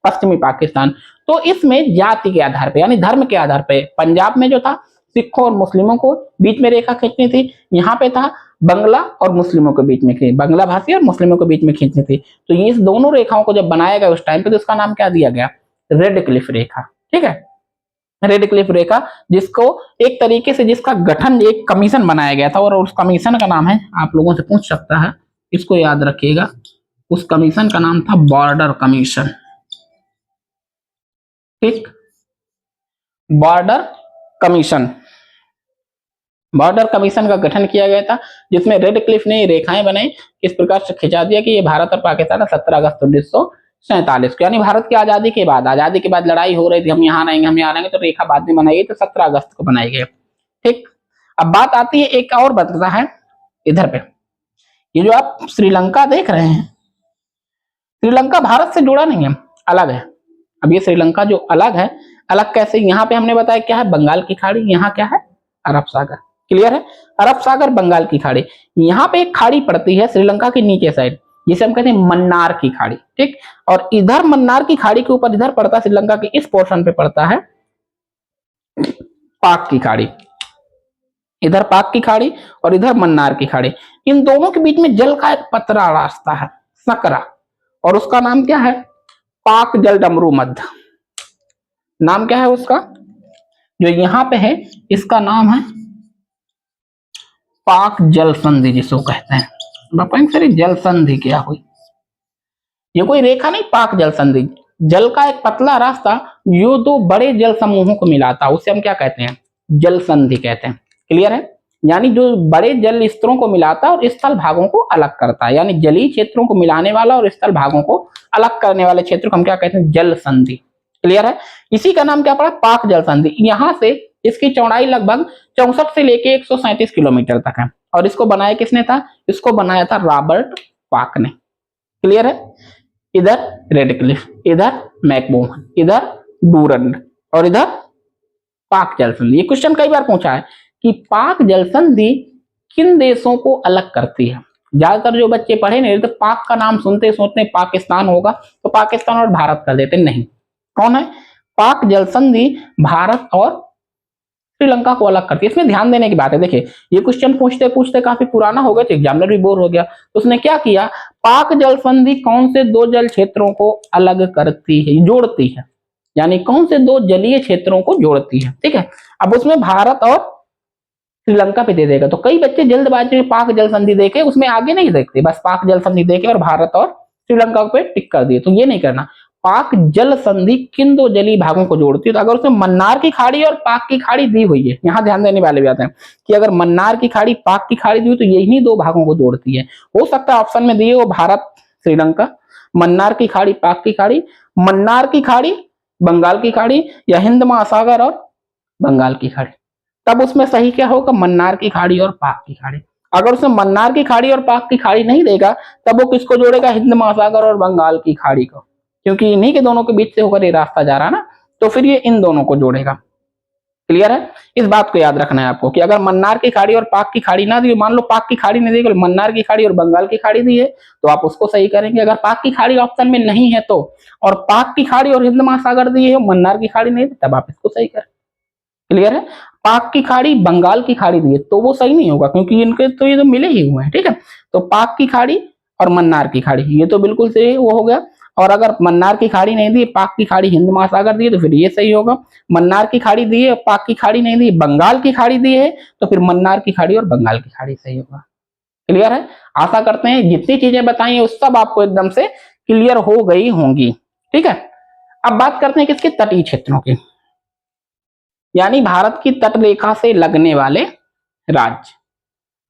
पश्चिमी पाकिस्तान। तो इसमें जाति के आधार पर यानी धर्म के आधार पर पंजाब में जो था सिखों और मुस्लिमों को बीच में रेखा खींचनी थी, यहाँ पे था बंगला और मुस्लिमों के बीच में, बांग्ला भाषी और मुस्लिमों के बीच में खींचनी थी। तो ये इस दोनों रेखाओं को जब बनाया गया उस टाइम पे, तो इसका नाम क्या दिया गया, रेड क्लिफ रेखा। ठीक है, रेड क्लिफ रेखा, जिसको एक तरीके से जिसका गठन एक कमीशन बनाया गया था और उस कमीशन का नाम है, आप लोगों से पूछ सकता है, इसको याद रखिएगा, उस कमीशन का नाम था बॉर्डर कमीशन। ठीक, बॉर्डर कमीशन, बॉर्डर कमीशन का गठन किया गया था, जिसमें रेड क्लिफ ने रेखाएं बनाई, इस प्रकार से खिंचा दिया कि ये भारत और पाकिस्तान 17 अगस्त 1947 को, यानी भारत की आजादी के बाद, आजादी के बाद लड़ाई हो रही थी, हम यहाँ रहेंगे हम यहाँ रहेंगे, तो रेखा बाद में बनाई गई, तो 17 अगस्त को बनाई गई। ठीक, अब बात आती है एक और बनता है इधर पे, ये जो आप श्रीलंका देख रहे हैं, श्रीलंका भारत से जुड़ा नहीं है, अलग है। अब ये श्रीलंका जो अलग है, अलग कैसे, यहाँ पे हमने बताया क्या है, बंगाल की खाड़ी, यहाँ क्या है, अरब सागर। क्लियर है, अरब सागर बंगाल की खाड़ी, यहाँ पे एक खाड़ी पड़ती है श्रीलंका के नीचे साइड, जिसे हम कहते हैं मन्नार की खाड़ी। ठीक, और इधर मन्नार की खाड़ी के ऊपर इधर पड़ता है, श्रीलंका के इस पोर्शन पे पड़ता है पाक की खाड़ी, इधर पाक की खाड़ी और इधर मन्नार की खाड़ी। इन दोनों के बीच में जल का एक पतला रास्ता है, सकरा, और उसका नाम क्या है, पाक जल डमरू मध्य, नाम क्या है उसका, जो यहाँ पे है इसका नाम है पाक जल संधि जिसको कहते हैं। बताएंगे सर जल संधि क्या हुई, ये कोई रेखा नहीं, पाक जल संधि, जल का एक पतला रास्ता जो दो बड़े जल समूहों को मिलाता है उसे हम क्या कहते हैं, जल संधि कहते हैं। क्लियर है, यानी जो बड़े जल स्तरों को मिलाता है और स्थल भागों को अलग करता है, यानी जलीय क्षेत्रों को मिलाने वाला और स्थल भागों को अलग करने वाले क्षेत्र को हम क्या कहते हैं, जल संधि। क्लियर है, इसी का नाम क्या पड़ा, पाक जल संधि। यहां से इसकी चौड़ाई लगभग 64 से लेके 137 किलोमीटर तक है, और इसको बनाया किसने था, इसको बनाया था रॉबर्ट पाक ने। क्लियर है, इधर रेडक्लिफ, इधर मैकमोहन, इधर डूरंड और इधर पाक जल संधि। ये क्वेश्चन कई बार पूछा है कि पाक जल संधि किन देशों को अलग करती है। ज्यादातर जो बच्चे पढ़े नहीं तो पाक का नाम सुनते सोचते पाकिस्तान होगा तो पाकिस्तान और भारत कर देते, नहीं, कौन है, पाक जल संधि भारत और श्रीलंका को अलग करती है। इसमें ध्यान देने की बात है, देखिए ये क्वेश्चन पूछते पूछते काफी पुराना हो गया तो एग्जामिनर भी बोर हो गया, तो उसने क्या किया, पाक जल संधि कौन से दो जल क्षेत्रों को अलग करती है, जोड़ती है, यानी कौन से दो जलीय क्षेत्रों को जोड़ती है। ठीक है, अब उसमें भारत और श्रीलंका पे दे देगा, तो कई बच्चे जल्दबाजी में पाक जल संधि देखे उसमें आगे नहीं देखते, बस पाक जल संधि देखे और भारत और श्रीलंका पे टिक कर दिए, तो ये नहीं करना। पाक जल संधि किन दो जलीय भागों को जोड़ती है, तो अगर उसमें मन्नार की खाड़ी और पाक की खाड़ी दी हुई है, यहां ध्यान देने वाले बात है कि अगर मन्नार की खाड़ी पाक की खाड़ी दी हुई तो यही दो भागों को जोड़ती है। हो सकता है ऑप्शन में दिए वो भारत श्रीलंका, मन्नार की खाड़ी पाक की खाड़ी, मन्नार की खाड़ी बंगाल की खाड़ी, या हिंद महासागर और बंगाल की खाड़ी, तब उसमें सही क्या होगा, मन्नार की खाड़ी और पाक की खाड़ी। अगर उसमें मन्नार की खाड़ी और पाक की खाड़ी नहीं देगा तब वो किसको जोड़ेगा, हिंद महासागर और बंगाल की खाड़ी को, क्योंकि इन्हीं के दोनों के बीच से होकर ये रास्ता जा रहा ना, तो फिर ये इन दोनों को जोड़ेगा। क्लियर है, इस बात को याद रखना है आपको कि अगर मन्नार की खाड़ी और पाक की खाड़ी ना दी, मान लो पाक की खाड़ी नहीं दी, मन्नार की खाड़ी और बंगाल की खाड़ी दी है तो आप उसको सही करेंगे। अगर पाक की खाड़ी ऑप्शन में नहीं है तो, और पाक की खाड़ी और हिंद महासागर दी है, मन्नार की खाड़ी नहीं दी, तब आप इसको सही करें। क्लियर है, पाक की खाड़ी बंगाल की खाड़ी दी है तो वो सही नहीं होगा क्योंकि इनके तो ये तो मिले ही हुए हैं। ठीक है, तो पाक की खाड़ी और मन्नार की खाड़ी ये तो बिल्कुल सही वो हो गया, और अगर मन्नार की खाड़ी नहीं दी, पाक की खाड़ी हिंद महासागर दी है तो फिर ये सही होगा। मन्नार की खाड़ी दी है, पाक की खाड़ी नहीं दी, बंगाल की खाड़ी दी है तो फिर मन्नार की खाड़ी और बंगाल की खाड़ी सही होगा। क्लियर है, आशा करते हैं जितनी चीजें बताई वो सब आपको एकदम से क्लियर हो गई होंगी। ठीक है, अब बात करते हैं किसके, तटीय क्षेत्रों की, यानी भारत की तट रेखा से लगने वाले राज्य।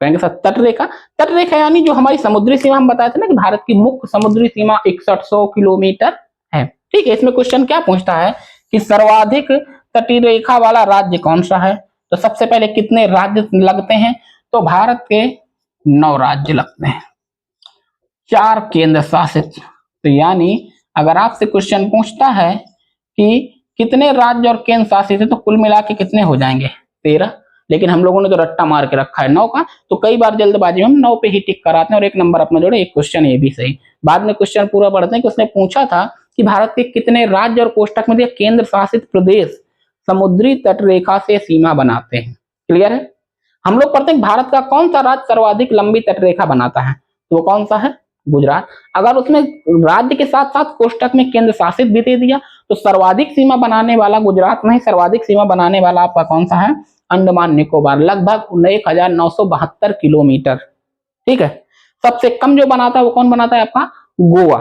कहेंगे सर तट रेखा, तट रेखा यानी जो हमारी समुद्री सीमा, हम बताए थे ना कि भारत की मुख्य समुद्री सीमा 6100 किलोमीटर है। ठीक है, इसमें क्वेश्चन क्या पूछता है कि सर्वाधिक तटीय रेखा वाला राज्य कौन सा है, तो सबसे पहले कितने राज्य लगते हैं, तो भारत के 9 राज्य लगते हैं, 4 केंद्र शासित। तो यानी अगर आपसे क्वेश्चन पूछता है कि कितने राज्य और केंद्र शासित है तो कुल मिला के कितने हो जाएंगे, 13। लेकिन हम लोगों ने तो रट्टा मार के रखा है 9 का, तो कई बार जल्दबाजी में हम 9 पे ही टिक कराते हैं और एक नंबर अपना जोड़े, एक क्वेश्चन ये भी सही। बाद में क्वेश्चन पूरा पढ़ते हैं कि उसने पूछा था कि भारत के कितने राज्य और कोष्टक में दिया केंद्र शासित प्रदेश समुद्री तट रेखा से सीमा बनाते हैं। क्लियर है, हम लोग पढ़ते हैं भारत का कौन सा राज्य सर्वाधिक लंबी तट रेखा बनाता है, तो वो कौन सा है, गुजरात। अगर उसमें राज्य के साथ साथ कोष्टक में केंद्र शासित भी दे दिया तो सर्वाधिक सीमा बनाने वाला गुजरात नहीं, सर्वाधिक सीमा बनाने वाला आपका कौन सा है, अंडमान निकोबार, लगभग 1972 किलोमीटर। ठीक है, सबसे कम जो बनाता है वो कौन बनाता है, आपका गोवा,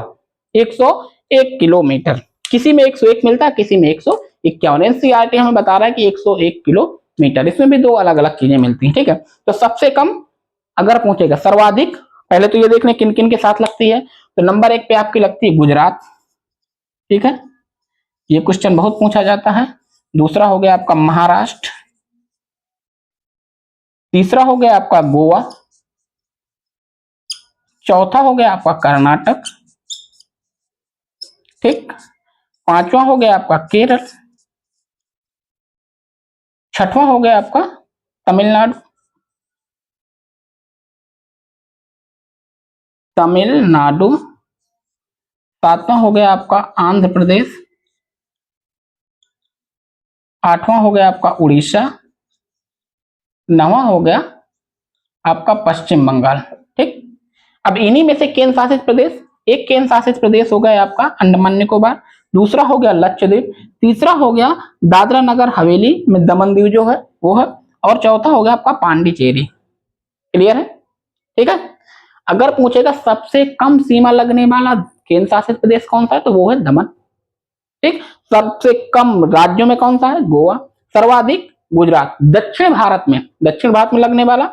101 किलोमीटर। किसी में 101 मिलता है, किसी में 151। एनसीईआरटी हमें बता रहा है कि 101 किलोमीटर, इसमें भी 2 अलग अलग चीजें मिलती हैं। ठीक है, तो सबसे कम अगर पूछेगा सर्वाधिक, पहले तो ये देख लें किन किन के साथ लगती है, तो नंबर 1 पे आपकी लगती है गुजरात। ठीक है, ये क्वेश्चन बहुत पूछा जाता है। दूसरा हो गया आपका महाराष्ट्र, तीसरा हो गया आपका गोवा, चौथा हो गया आपका कर्नाटक, ठीक, 5वां हो गया आपका केरल, 6वां हो गया आपका तमिलनाडु, तमिलनाडु, 7वां हो गया आपका आंध्र प्रदेश, 8वां हो गया आपका उड़ीसा, 9वां हो गया आपका पश्चिम बंगाल। ठीक, अब इन्हीं में से केंद्र शासित प्रदेश एक केंद्र शासित प्रदेश हो गया आपका अंडमान निकोबार, दूसरा हो गया लक्षद्वीप, तीसरा हो गया दादरा नगर हवेली में दमन दीव जो है वो है, और चौथा हो गया आपका पांडिचेरी। क्लियर है? ठीक है। अगर पूछेगा सबसे कम सीमा लगने वाला केंद्र शासित प्रदेश कौन सा है, तो वो है दमन। ठीक। सबसे कम राज्यों में कौन सा है? गोवा। सर्वाधिक गुजरात। दक्षिण भारत में लगने वाला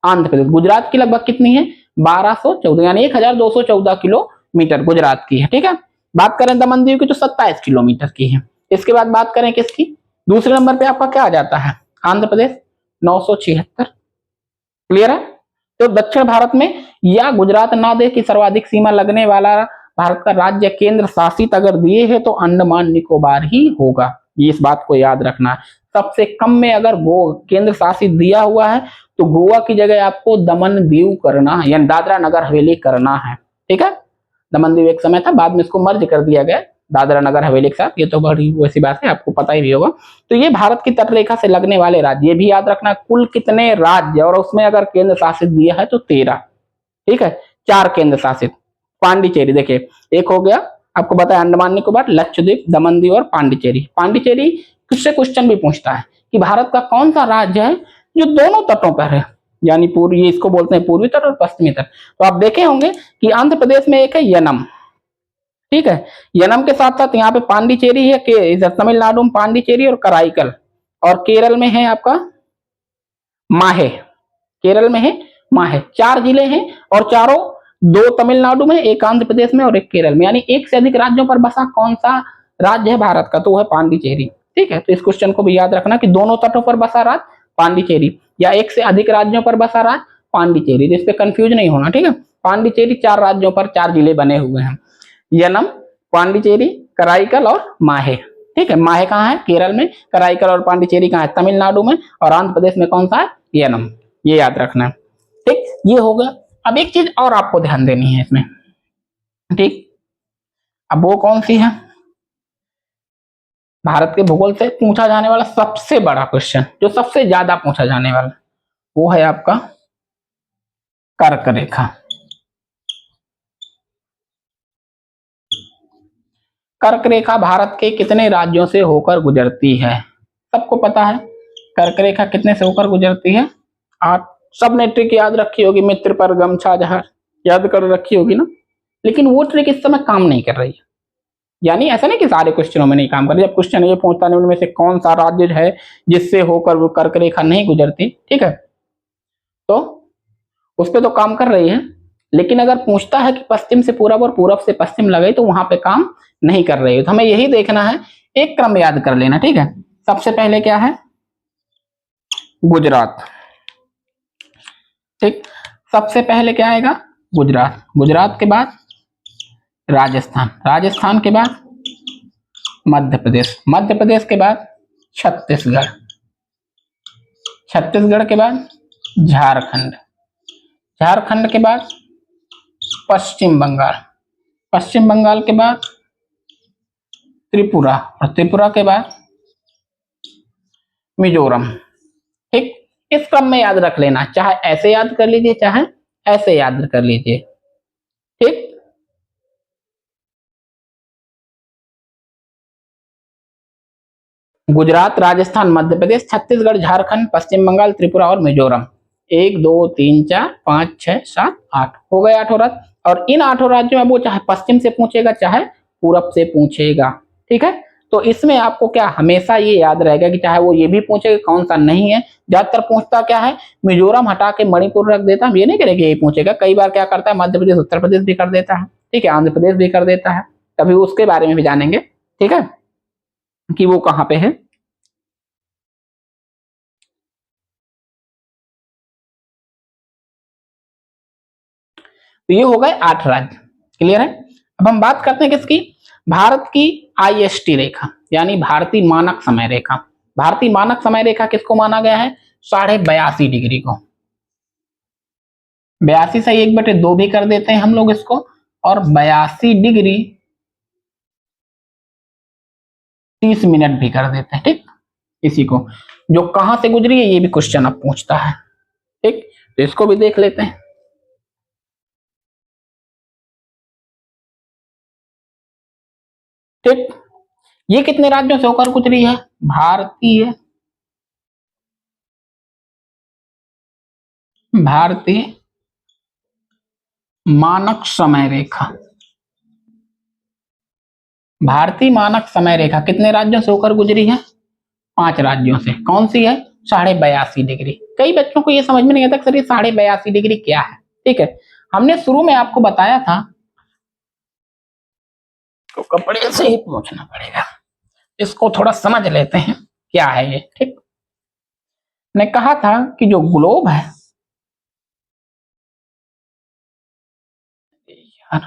आंध्र प्रदेश। गुजरात की लगभग कितनी है? 1214, यानी 1214 किलोमीटर गुजरात की है। ठीक है। बात करें दमन दीव की तो 27 किलोमीटर की है। इसके बाद बात करें किसकी? दूसरे नंबर पे आपका क्या आ जाता है? आंध्र प्रदेश 976। क्लियर है? तो दक्षिण भारत में या गुजरात ना दे कि सर्वाधिक सीमा लगने वाला भारत का राज्य केंद्र शासित अगर दिए है तो अंडमान निकोबार ही होगा। ये इस बात को याद रखना है। सबसे कम में अगर वो केंद्र शासित दिया हुआ है तो गोवा की जगह आपको दमन दीव करना है, यानी दादरा नगर हवेली करना है। ठीक है। दमन दीव एक समय था, बाद में इसको मर्ज कर दिया गया दादरा नगर हवेली के साथ। ये तो बड़ी वैसी बात है, आपको पता ही भी होगा। तो ये भारत की तटरेखा से लगने वाले राज्य, ये भी याद रखना कुल कितने राज्य, और उसमें अगर केंद्र शासित दिया है तो 13। ठीक है। 4 केंद्र शासित। पांडिचेरी देखिए, एक हो गया आपको बताया अंडमान निकोबार, लक्षद्वीप, दमन दीव और पांडिचेरी। पांडिचेरी किससे क्वेश्चन भी पूछता है कि भारत का कौन सा राज्य है जो दोनों तटों पर है, यानी पूर्वी, इसको बोलते हैं पूर्वी तट और पश्चिमी तट। तो आप देखे होंगे कि आंध्र प्रदेश में एक है यनम। ठीक है। यनम के साथ साथ यहाँ पे पांडिचेरी है, इधर तमिलनाडु में पांडिचेरी और कराईकल, और केरल में है आपका माहे। केरल में है माहे। 4 जिले हैं, और चारों, 2 तमिलनाडु में, एक आंध्र प्रदेश में और एक केरल में, यानी एक से अधिक राज्यों पर बसा कौन सा राज्य है भारत का, तो वो है पांडिचेरी। ठीक है। तो इस क्वेश्चन को भी याद रखना कि दोनों तटों पर बसा राज्य पांडिचेरी, या एक से अधिक राज्यों पर बसा राज्य पांडिचेरी। इस पे कंफ्यूज नहीं होना। ठीक है। पांडिचेरी 4 राज्यों पर 4 जिले बने हुए हैं, यनम, पांडिचेरी, कराईकल और माहे। ठीक है। माहे कहाँ है? केरल में। कराईकल और पांडिचेरी कहाँ है? तमिलनाडु में। और आंध्र प्रदेश में कौन सा है? यनम। ये याद रखना है। ठीक। ये हो गया। अब एक चीज और आपको ध्यान देनी है इसमें। ठीक। अब वो कौन सी है? भारत के भूगोल से पूछा जाने वाला सबसे बड़ा क्वेश्चन, जो सबसे ज्यादा पूछा जाने वाला, वो है आपका कर्क रेखा। कर्क रेखा भारत के कितने राज्यों से होकर गुजरती है? सबको पता है कर्क रेखा कितने से होकर गुजरती है? 8। सबने ट्रिक याद रखी होगी, मित्र पर गमछा जहर याद कर रखी होगी ना। लेकिन वो ट्रिक इस समय काम नहीं कर रही है। यानी ऐसा नहीं कि सारे क्वेश्चनों में नहीं काम कर रही। जब क्वेश्चन ये पूछता नहीं उनमें से कौन सा राज्य है जिससे होकर वो कर्क रेखा नहीं गुजरती, ठीक है, तो उस पर तो काम कर रही है। लेकिन अगर पूछता है कि पश्चिम से पूरब और पूरब से पश्चिम लगे, तो वहां पे काम नहीं कर रही है। तो हमें यही देखना है, एक क्रम याद कर लेना। ठीक है। सबसे पहले क्या है? गुजरात। ठीक। सबसे पहले क्या आएगा? गुजरात। गुजरात के बाद राजस्थान। राजस्थान के बाद मध्य प्रदेश। मध्य प्रदेश के बाद छत्तीसगढ़। छत्तीसगढ़ के बाद झारखंड। झारखंड के बाद पश्चिम बंगाल। पश्चिम बंगाल के बाद त्रिपुरा, और त्रिपुरा के बाद मिजोरम। ठीक। इस क्रम में याद रख लेना, चाहे ऐसे याद कर लीजिए चाहे ऐसे याद कर लीजिए। ठीक। गुजरात, राजस्थान, मध्य प्रदेश, छत्तीसगढ़, झारखंड, पश्चिम बंगाल, त्रिपुरा और मिजोरम। 1 2 3 4 5 6 7 8 हो गए 8 राज्य। और इन 8 राज्यों में वो चाहे पश्चिम से पूछेगा चाहे पूरब से पूछेगा। ठीक है। तो इसमें आपको क्या हमेशा ये याद रहेगा कि चाहे वो ये भी पूछेगा कौन सा नहीं है। ज्यादातर पूछता क्या है? मिजोरम हटा के मणिपुर रख देता है। ये नहीं करेगा यही पूछेगा, कई बार क्या करता है मध्य प्रदेश उत्तर प्रदेश भी कर देता है। ठीक है। आंध्र प्रदेश भी कर देता है। कभी उसके बारे में भी जानेंगे। ठीक है, कि वो कहाँ पे है। तो ये हो गए 8 राज्य। क्लियर है। अब हम बात करते हैं किसकी? भारत की आईएसटी रेखा, यानी भारतीय मानक समय रेखा। भारतीय मानक समय रेखा किसको माना गया है? 82.5 डिग्री को। 82 से 1/2 भी कर देते हैं हम लोग इसको, और 82 डिग्री 30 मिनट भी कर देते हैं। ठीक। इसी को जो कहां से गुजरी है ये भी क्वेश्चन अब पूछता है। ठीक। तो इसको भी देख लेते हैं। ठीक, ये कितने राज्यों से होकर गुजरी है? भारतीय मानक समय रेखा। भारतीय मानक समय रेखा कितने राज्यों से होकर गुजरी है? 5 राज्यों से। कौन सी है? 82.5 डिग्री। कई बच्चों को यह समझ में नहीं आता सर ये 82.5 डिग्री क्या है। ठीक है, हमने शुरू में आपको बताया था, तो कपड़े से ही पूछना पड़ेगा, इसको थोड़ा समझ लेते हैं क्या है ये। ठीक, ने कहा था कि जो ग्लोब है यार,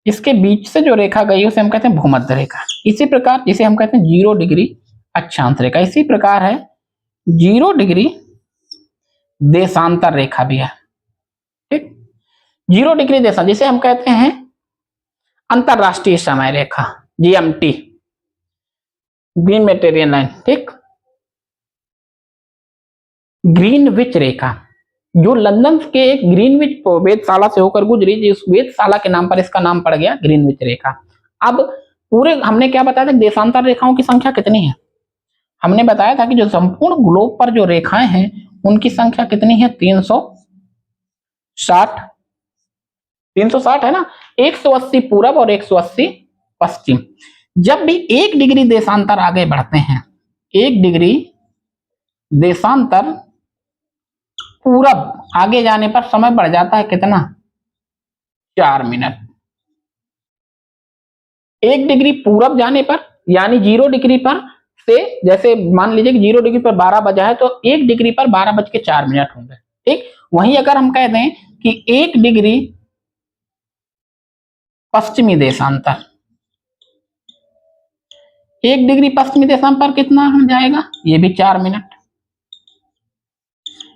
इसके बीच से जो रेखा गई उसे हम कहते हैं भूमध्य रेखा। इसी प्रकार जिसे हम कहते हैं 0 डिग्री अक्षांश रेखा, इसी प्रकार है 0 डिग्री देशांतर रेखा भी है। ठीक, 0 डिग्री देशांतर जिसे हम कहते हैं अंतरराष्ट्रीय समय रेखा, जीएमटी, ग्रीन मेटेरियल लाइन। ठीक, ग्रीनविच रेखा जो लंदन के एक ग्रीनविच वेधशाला से होकर गुजरी, जिस वेधशाला के नाम पर इसका नाम पड़ गया ग्रीनविच रेखा। अब पूरे हमने क्या बताया था, देशांतर रेखाओं की संख्या कितनी है? हमने बताया था कि जो संपूर्ण ग्लोब पर जो रेखाएं हैं उनकी संख्या कितनी है? 360। 360 है ना, 180 पूरब और 180 पश्चिम। जब भी 1 डिग्री देशांतर आगे बढ़ते हैं, 1 डिग्री देशांतर पूरब आगे जाने पर समय बढ़ जाता है कितना? 4 मिनट। 1 डिग्री पूरब जाने पर यानी 0 डिग्री पर से, जैसे मान लीजिए कि 0 डिग्री पर 12 बजा है तो 1 डिग्री पर 12:04 होंगे। ठीक, वहीं अगर हम कह दें कि 1 डिग्री पश्चिमी देशांतर, 1 डिग्री पश्चिमी देशांतर कितना हो जाएगा? ये भी 4 मिनट।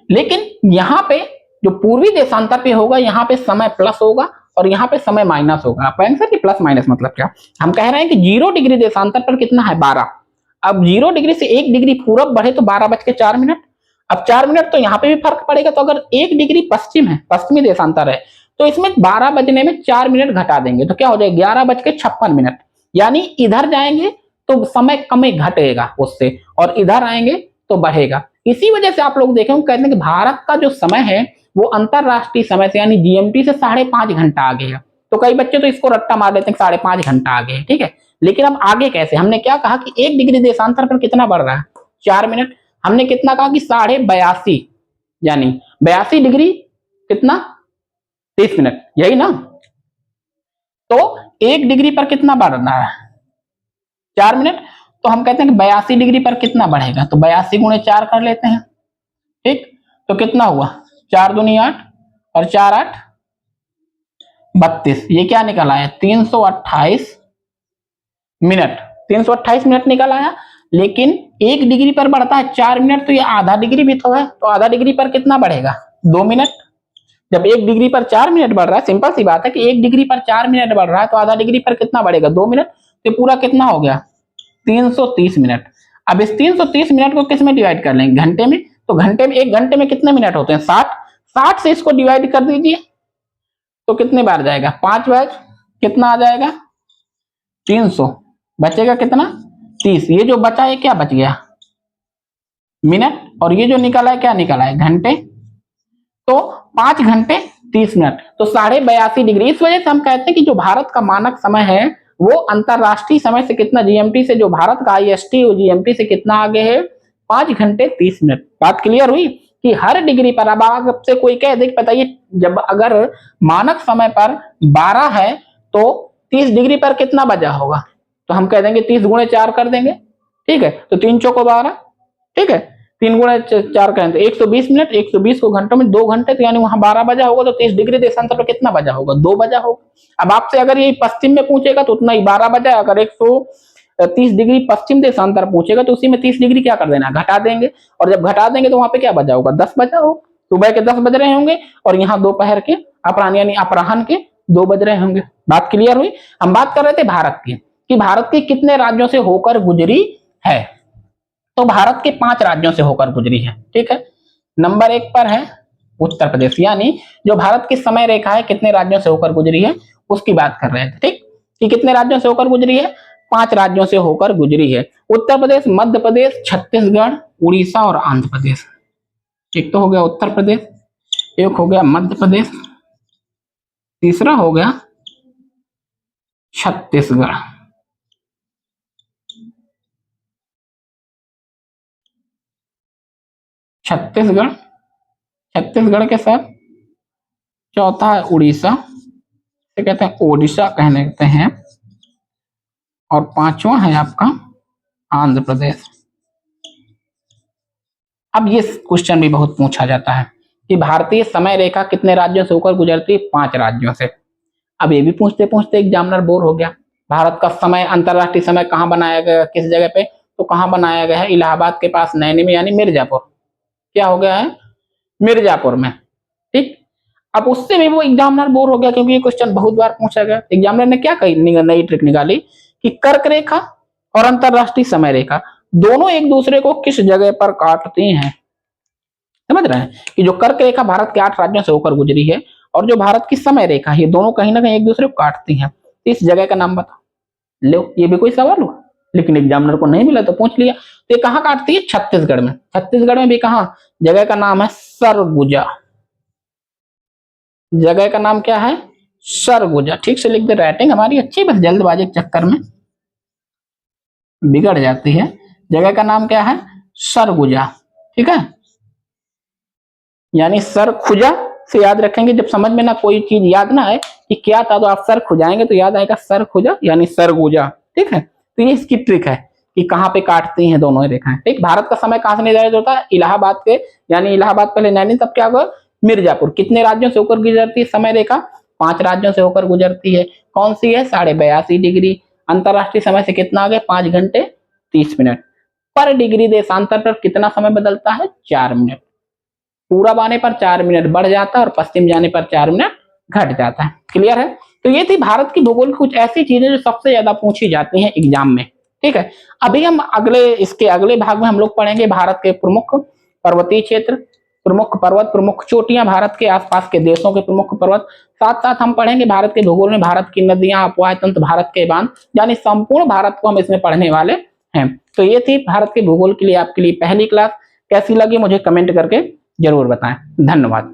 लेकिन यहां पे जो पूर्वी देशांतर पे होगा यहां पे समय प्लस होगा और यहाँ पे समय माइनस होगा। आप कहेंगे सर कि प्लस माइनस मतलब क्या? हम कह रहे हैं कि 0 डिग्री देशांतर पर कितना है? 12। अब 0 डिग्री से 1 डिग्री पूरब बढ़े तो 12:04। अब 4 मिनट तो यहाँ पे भी फर्क पड़ेगा। तो अगर 1 डिग्री पश्चिम है, पश्चिमी देशांतर है, तो इसमें 12 बजने में 4 मिनट घटा देंगे तो क्या हो जाएगा? 11:56। यानी इधर जाएंगे तो समय कम घटेगा उससे और इधर आएंगे तो बढ़ेगा। इसी वजह से आप लोग देखें कहते हैं कि भारत का जो समय है वो अंतरराष्ट्रीय समय से यानी जीएमटी से 5.5 घंटा आगे है। तो कई बच्चे तो इसको रट्टा मार देते हैं 5.5 घंटा आगे है। ठीक है, लेकिन अब आगे कैसे? हमने क्या कहा कि 1 डिग्री देशांतर पर कितना बढ़ रहा है? 4 मिनट। हमने कितना कहा कि 82.5 यानी 82 डिग्री कितना? 30 मिनट, यही ना। तो 1 डिग्री पर कितना बढ़ रहा है? 4 मिनट। तो हम कहते हैं कि 82 डिग्री पर कितना बढ़ेगा? तो 82 गुणे 4 कर लेते हैं। ठीक, तो कितना हुआ? 4 दूनी 8 और 4 8 32। ये क्या निकल आया? 328 मिनट। 328 मिनट निकल आया। लेकिन 1 डिग्री पर बढ़ता है 4 मिनट, तो ये आधा डिग्री भी तो है। तो आधा डिग्री पर कितना बढ़ेगा? 2 मिनट। जब 1 डिग्री पर 4 मिनट बढ़ रहा है, सिंपल सी बात है कि 1 डिग्री पर 4 मिनट बढ़ रहा है तो आधा डिग्री पर कितना बढ़ेगा? 2 मिनट। तो पूरा कितना हो गया? 330 मिनट। अब इस 330 मिनट को किस में डिवाइड कर लेंगे? घंटे में। तो घंटे में, 1 घंटे में कितने मिनट होते हैं? 60। 60 से इसको डिवाइड कर दीजिए तो कितने बार जाएगा? 5 बार। कितना आ जाएगा? 300। बचेगा कितना? 30। ये जो बचा है क्या बच गया? मिनट। और ये जो निकला है क्या निकला है? घंटे। तो 5 घंटे 30 मिनट, तो 82.5 डिग्री। इस वजह से हम कहते हैं कि जो भारत का मानक समय है वो अंतरराष्ट्रीय समय से कितना, जीएमटी से, जो भारत का आईएसटी वो जीएमटी से कितना आगे है? 5 घंटे 30 मिनट। बात क्लियर हुई कि हर डिग्री पर, अब आपसे कोई कह दे बताइए जब अगर मानक समय पर 12 है तो 30 डिग्री पर कितना बजा होगा? तो हम कह देंगे 30 गुणे 4 कर देंगे। ठीक है, तो 3 चौको 12। ठीक है, 3 गुणे 4 करें तो 120 मिनट। 120 को घंटों में 2 घंटे, तो यानी वहां 12 बजा होगा। तो 30 डिग्री देशांतर पर कितना बजा होगा? 2 बजा होगा। अब आपसे अगर ये पश्चिम में पूछेगा तो उतना ही 12 बजा। अगर 130 डिग्री पश्चिम देशांतर पूछेगा तो उसी में 30 डिग्री क्या कर देना? घटा देंगे। और जब घटा देंगे तो वहां पे क्या बजा होगा? 10 बजा होगा। सुबह के 10 बज रहे होंगे और यहाँ दोपहर के अपराह्न यानी अपराह्न के 2 बज रहे होंगे। बात क्लियर हुई। हम बात कर रहे थे भारत की, कि भारत के कितने राज्यों से होकर गुजरी है। तो भारत के 5 राज्यों से होकर गुजरी है। ठीक है, नंबर 1 पर है उत्तर प्रदेश। यानी जो भारत की समय रेखा है कितने राज्यों से होकर गुजरी है? उसकी बात कर रहे थे, ठीक, कि कितने राज्यों से होकर गुजरी है, 5 राज्यों से होकर गुजरी है। उत्तर प्रदेश, मध्य प्रदेश, छत्तीसगढ़, उड़ीसा और आंध्र प्रदेश। एक तो हो गया उत्तर प्रदेश, एक हो गया मध्य प्रदेश, तीसरा हो गया छत्तीसगढ़। छत्तीसगढ़, छत्तीसगढ़ के साथ चौथा है उड़ीसा, तो कहते हैं ओडिशा कहते हैं, और पांचवा है आपका आंध्र प्रदेश। अब ये क्वेश्चन भी बहुत पूछा जाता है कि भारतीय समय रेखा कितने राज्यों से होकर गुजरती है, 5 राज्यों से। अब ये भी पूछते पूछते एग्जामिनर बोर हो गया। भारत का समय, अंतरराष्ट्रीय समय कहाँ बनाया गया, किस जगह पे, तो कहाँ बनाया गया है, इलाहाबाद के पास नैनी में, यानी मिर्जापुर। क्या हो गया है, मिर्जापुर में, ठीक। अब उससे भी वो एग्जामिनर बोर हो गया, क्योंकि ये क्वेश्चन बहुत बार पूछा गया। एग्जामिनर ने क्या कही, नई ट्रिक निकाली कि कर्क रेखा और अंतरराष्ट्रीय समय रेखा दोनों एक दूसरे को किस जगह पर काटती हैं। समझ रहे हैं कि जो कर्क रेखा भारत के 8 राज्यों से होकर गुजरी है और जो भारत की समय रेखा है, ये दोनों कहीं ना कहीं एक दूसरे को काटती हैं। तो इस जगह का नाम बताओ। लो, ये भी कोई सवाल हुआ, लेकिन एग्जामिनर को नहीं मिला तो पूछ लिया। तो ये कहाँ काटती है, छत्तीसगढ़ में। छत्तीसगढ़ में भी कहाँ, जगह का नाम है सरगुजा। जगह का नाम क्या है, सरगुजा। ठीक से लिख दे, राइटिंग हमारी अच्छी, बस जल्दबाजी के चक्कर में बिगड़ जाती है। जगह का नाम क्या है, सरगुजा, ठीक है। यानी सर खुजा से याद रखेंगे, जब समझ में ना कोई चीज याद ना आए कि क्या था, तो आप सर खुजाएंगे तो याद आएगा सर खुजा, यानी सरगुजा, ठीक है। तो ये इसकी ट्रिक है कि कहाँ पे काटती हैं दोनों रेखाएं, ठीक। भारत का समय कहाँ से निर्धारित होता है, इलाहाबाद के, यानी इलाहाबाद पहले नैनी, तब क्या होगा, मिर्जापुर। कितने राज्यों से होकर गुजरती है समय रेखा, 5 राज्यों से होकर गुजरती है। कौन सी है, 82.5 डिग्री। अंतरराष्ट्रीय समय से कितना आ गया, 5 घंटे 30 मिनट। पर डिग्री देशांतर पर कितना समय बदलता है, 4 मिनट। पूरब आने पर 4 मिनट बढ़ जाता है और पश्चिम जाने पर 4 मिनट घट जाता है। क्लियर है। तो ये थी भारत की भूगोल की कुछ ऐसी चीजें जो सबसे ज्यादा पूछी जाती हैं एग्जाम में, ठीक है। अभी हम इसके अगले भाग में हम लोग पढ़ेंगे भारत के प्रमुख पर्वतीय क्षेत्र, प्रमुख पर्वत, प्रमुख चोटियां, भारत के आसपास के देशों के प्रमुख पर्वत। साथ साथ हम पढ़ेंगे भारत के भूगोल में भारत की नदियां, अपवाह तंत्र, भारत के बांध, यानी संपूर्ण भारत को हम इसमें पढ़ने वाले हैं। तो ये थी भारत के भूगोल के लिए आपके लिए पहली क्लास। कैसी लगी मुझे कमेंट करके जरूर बताएं। धन्यवाद।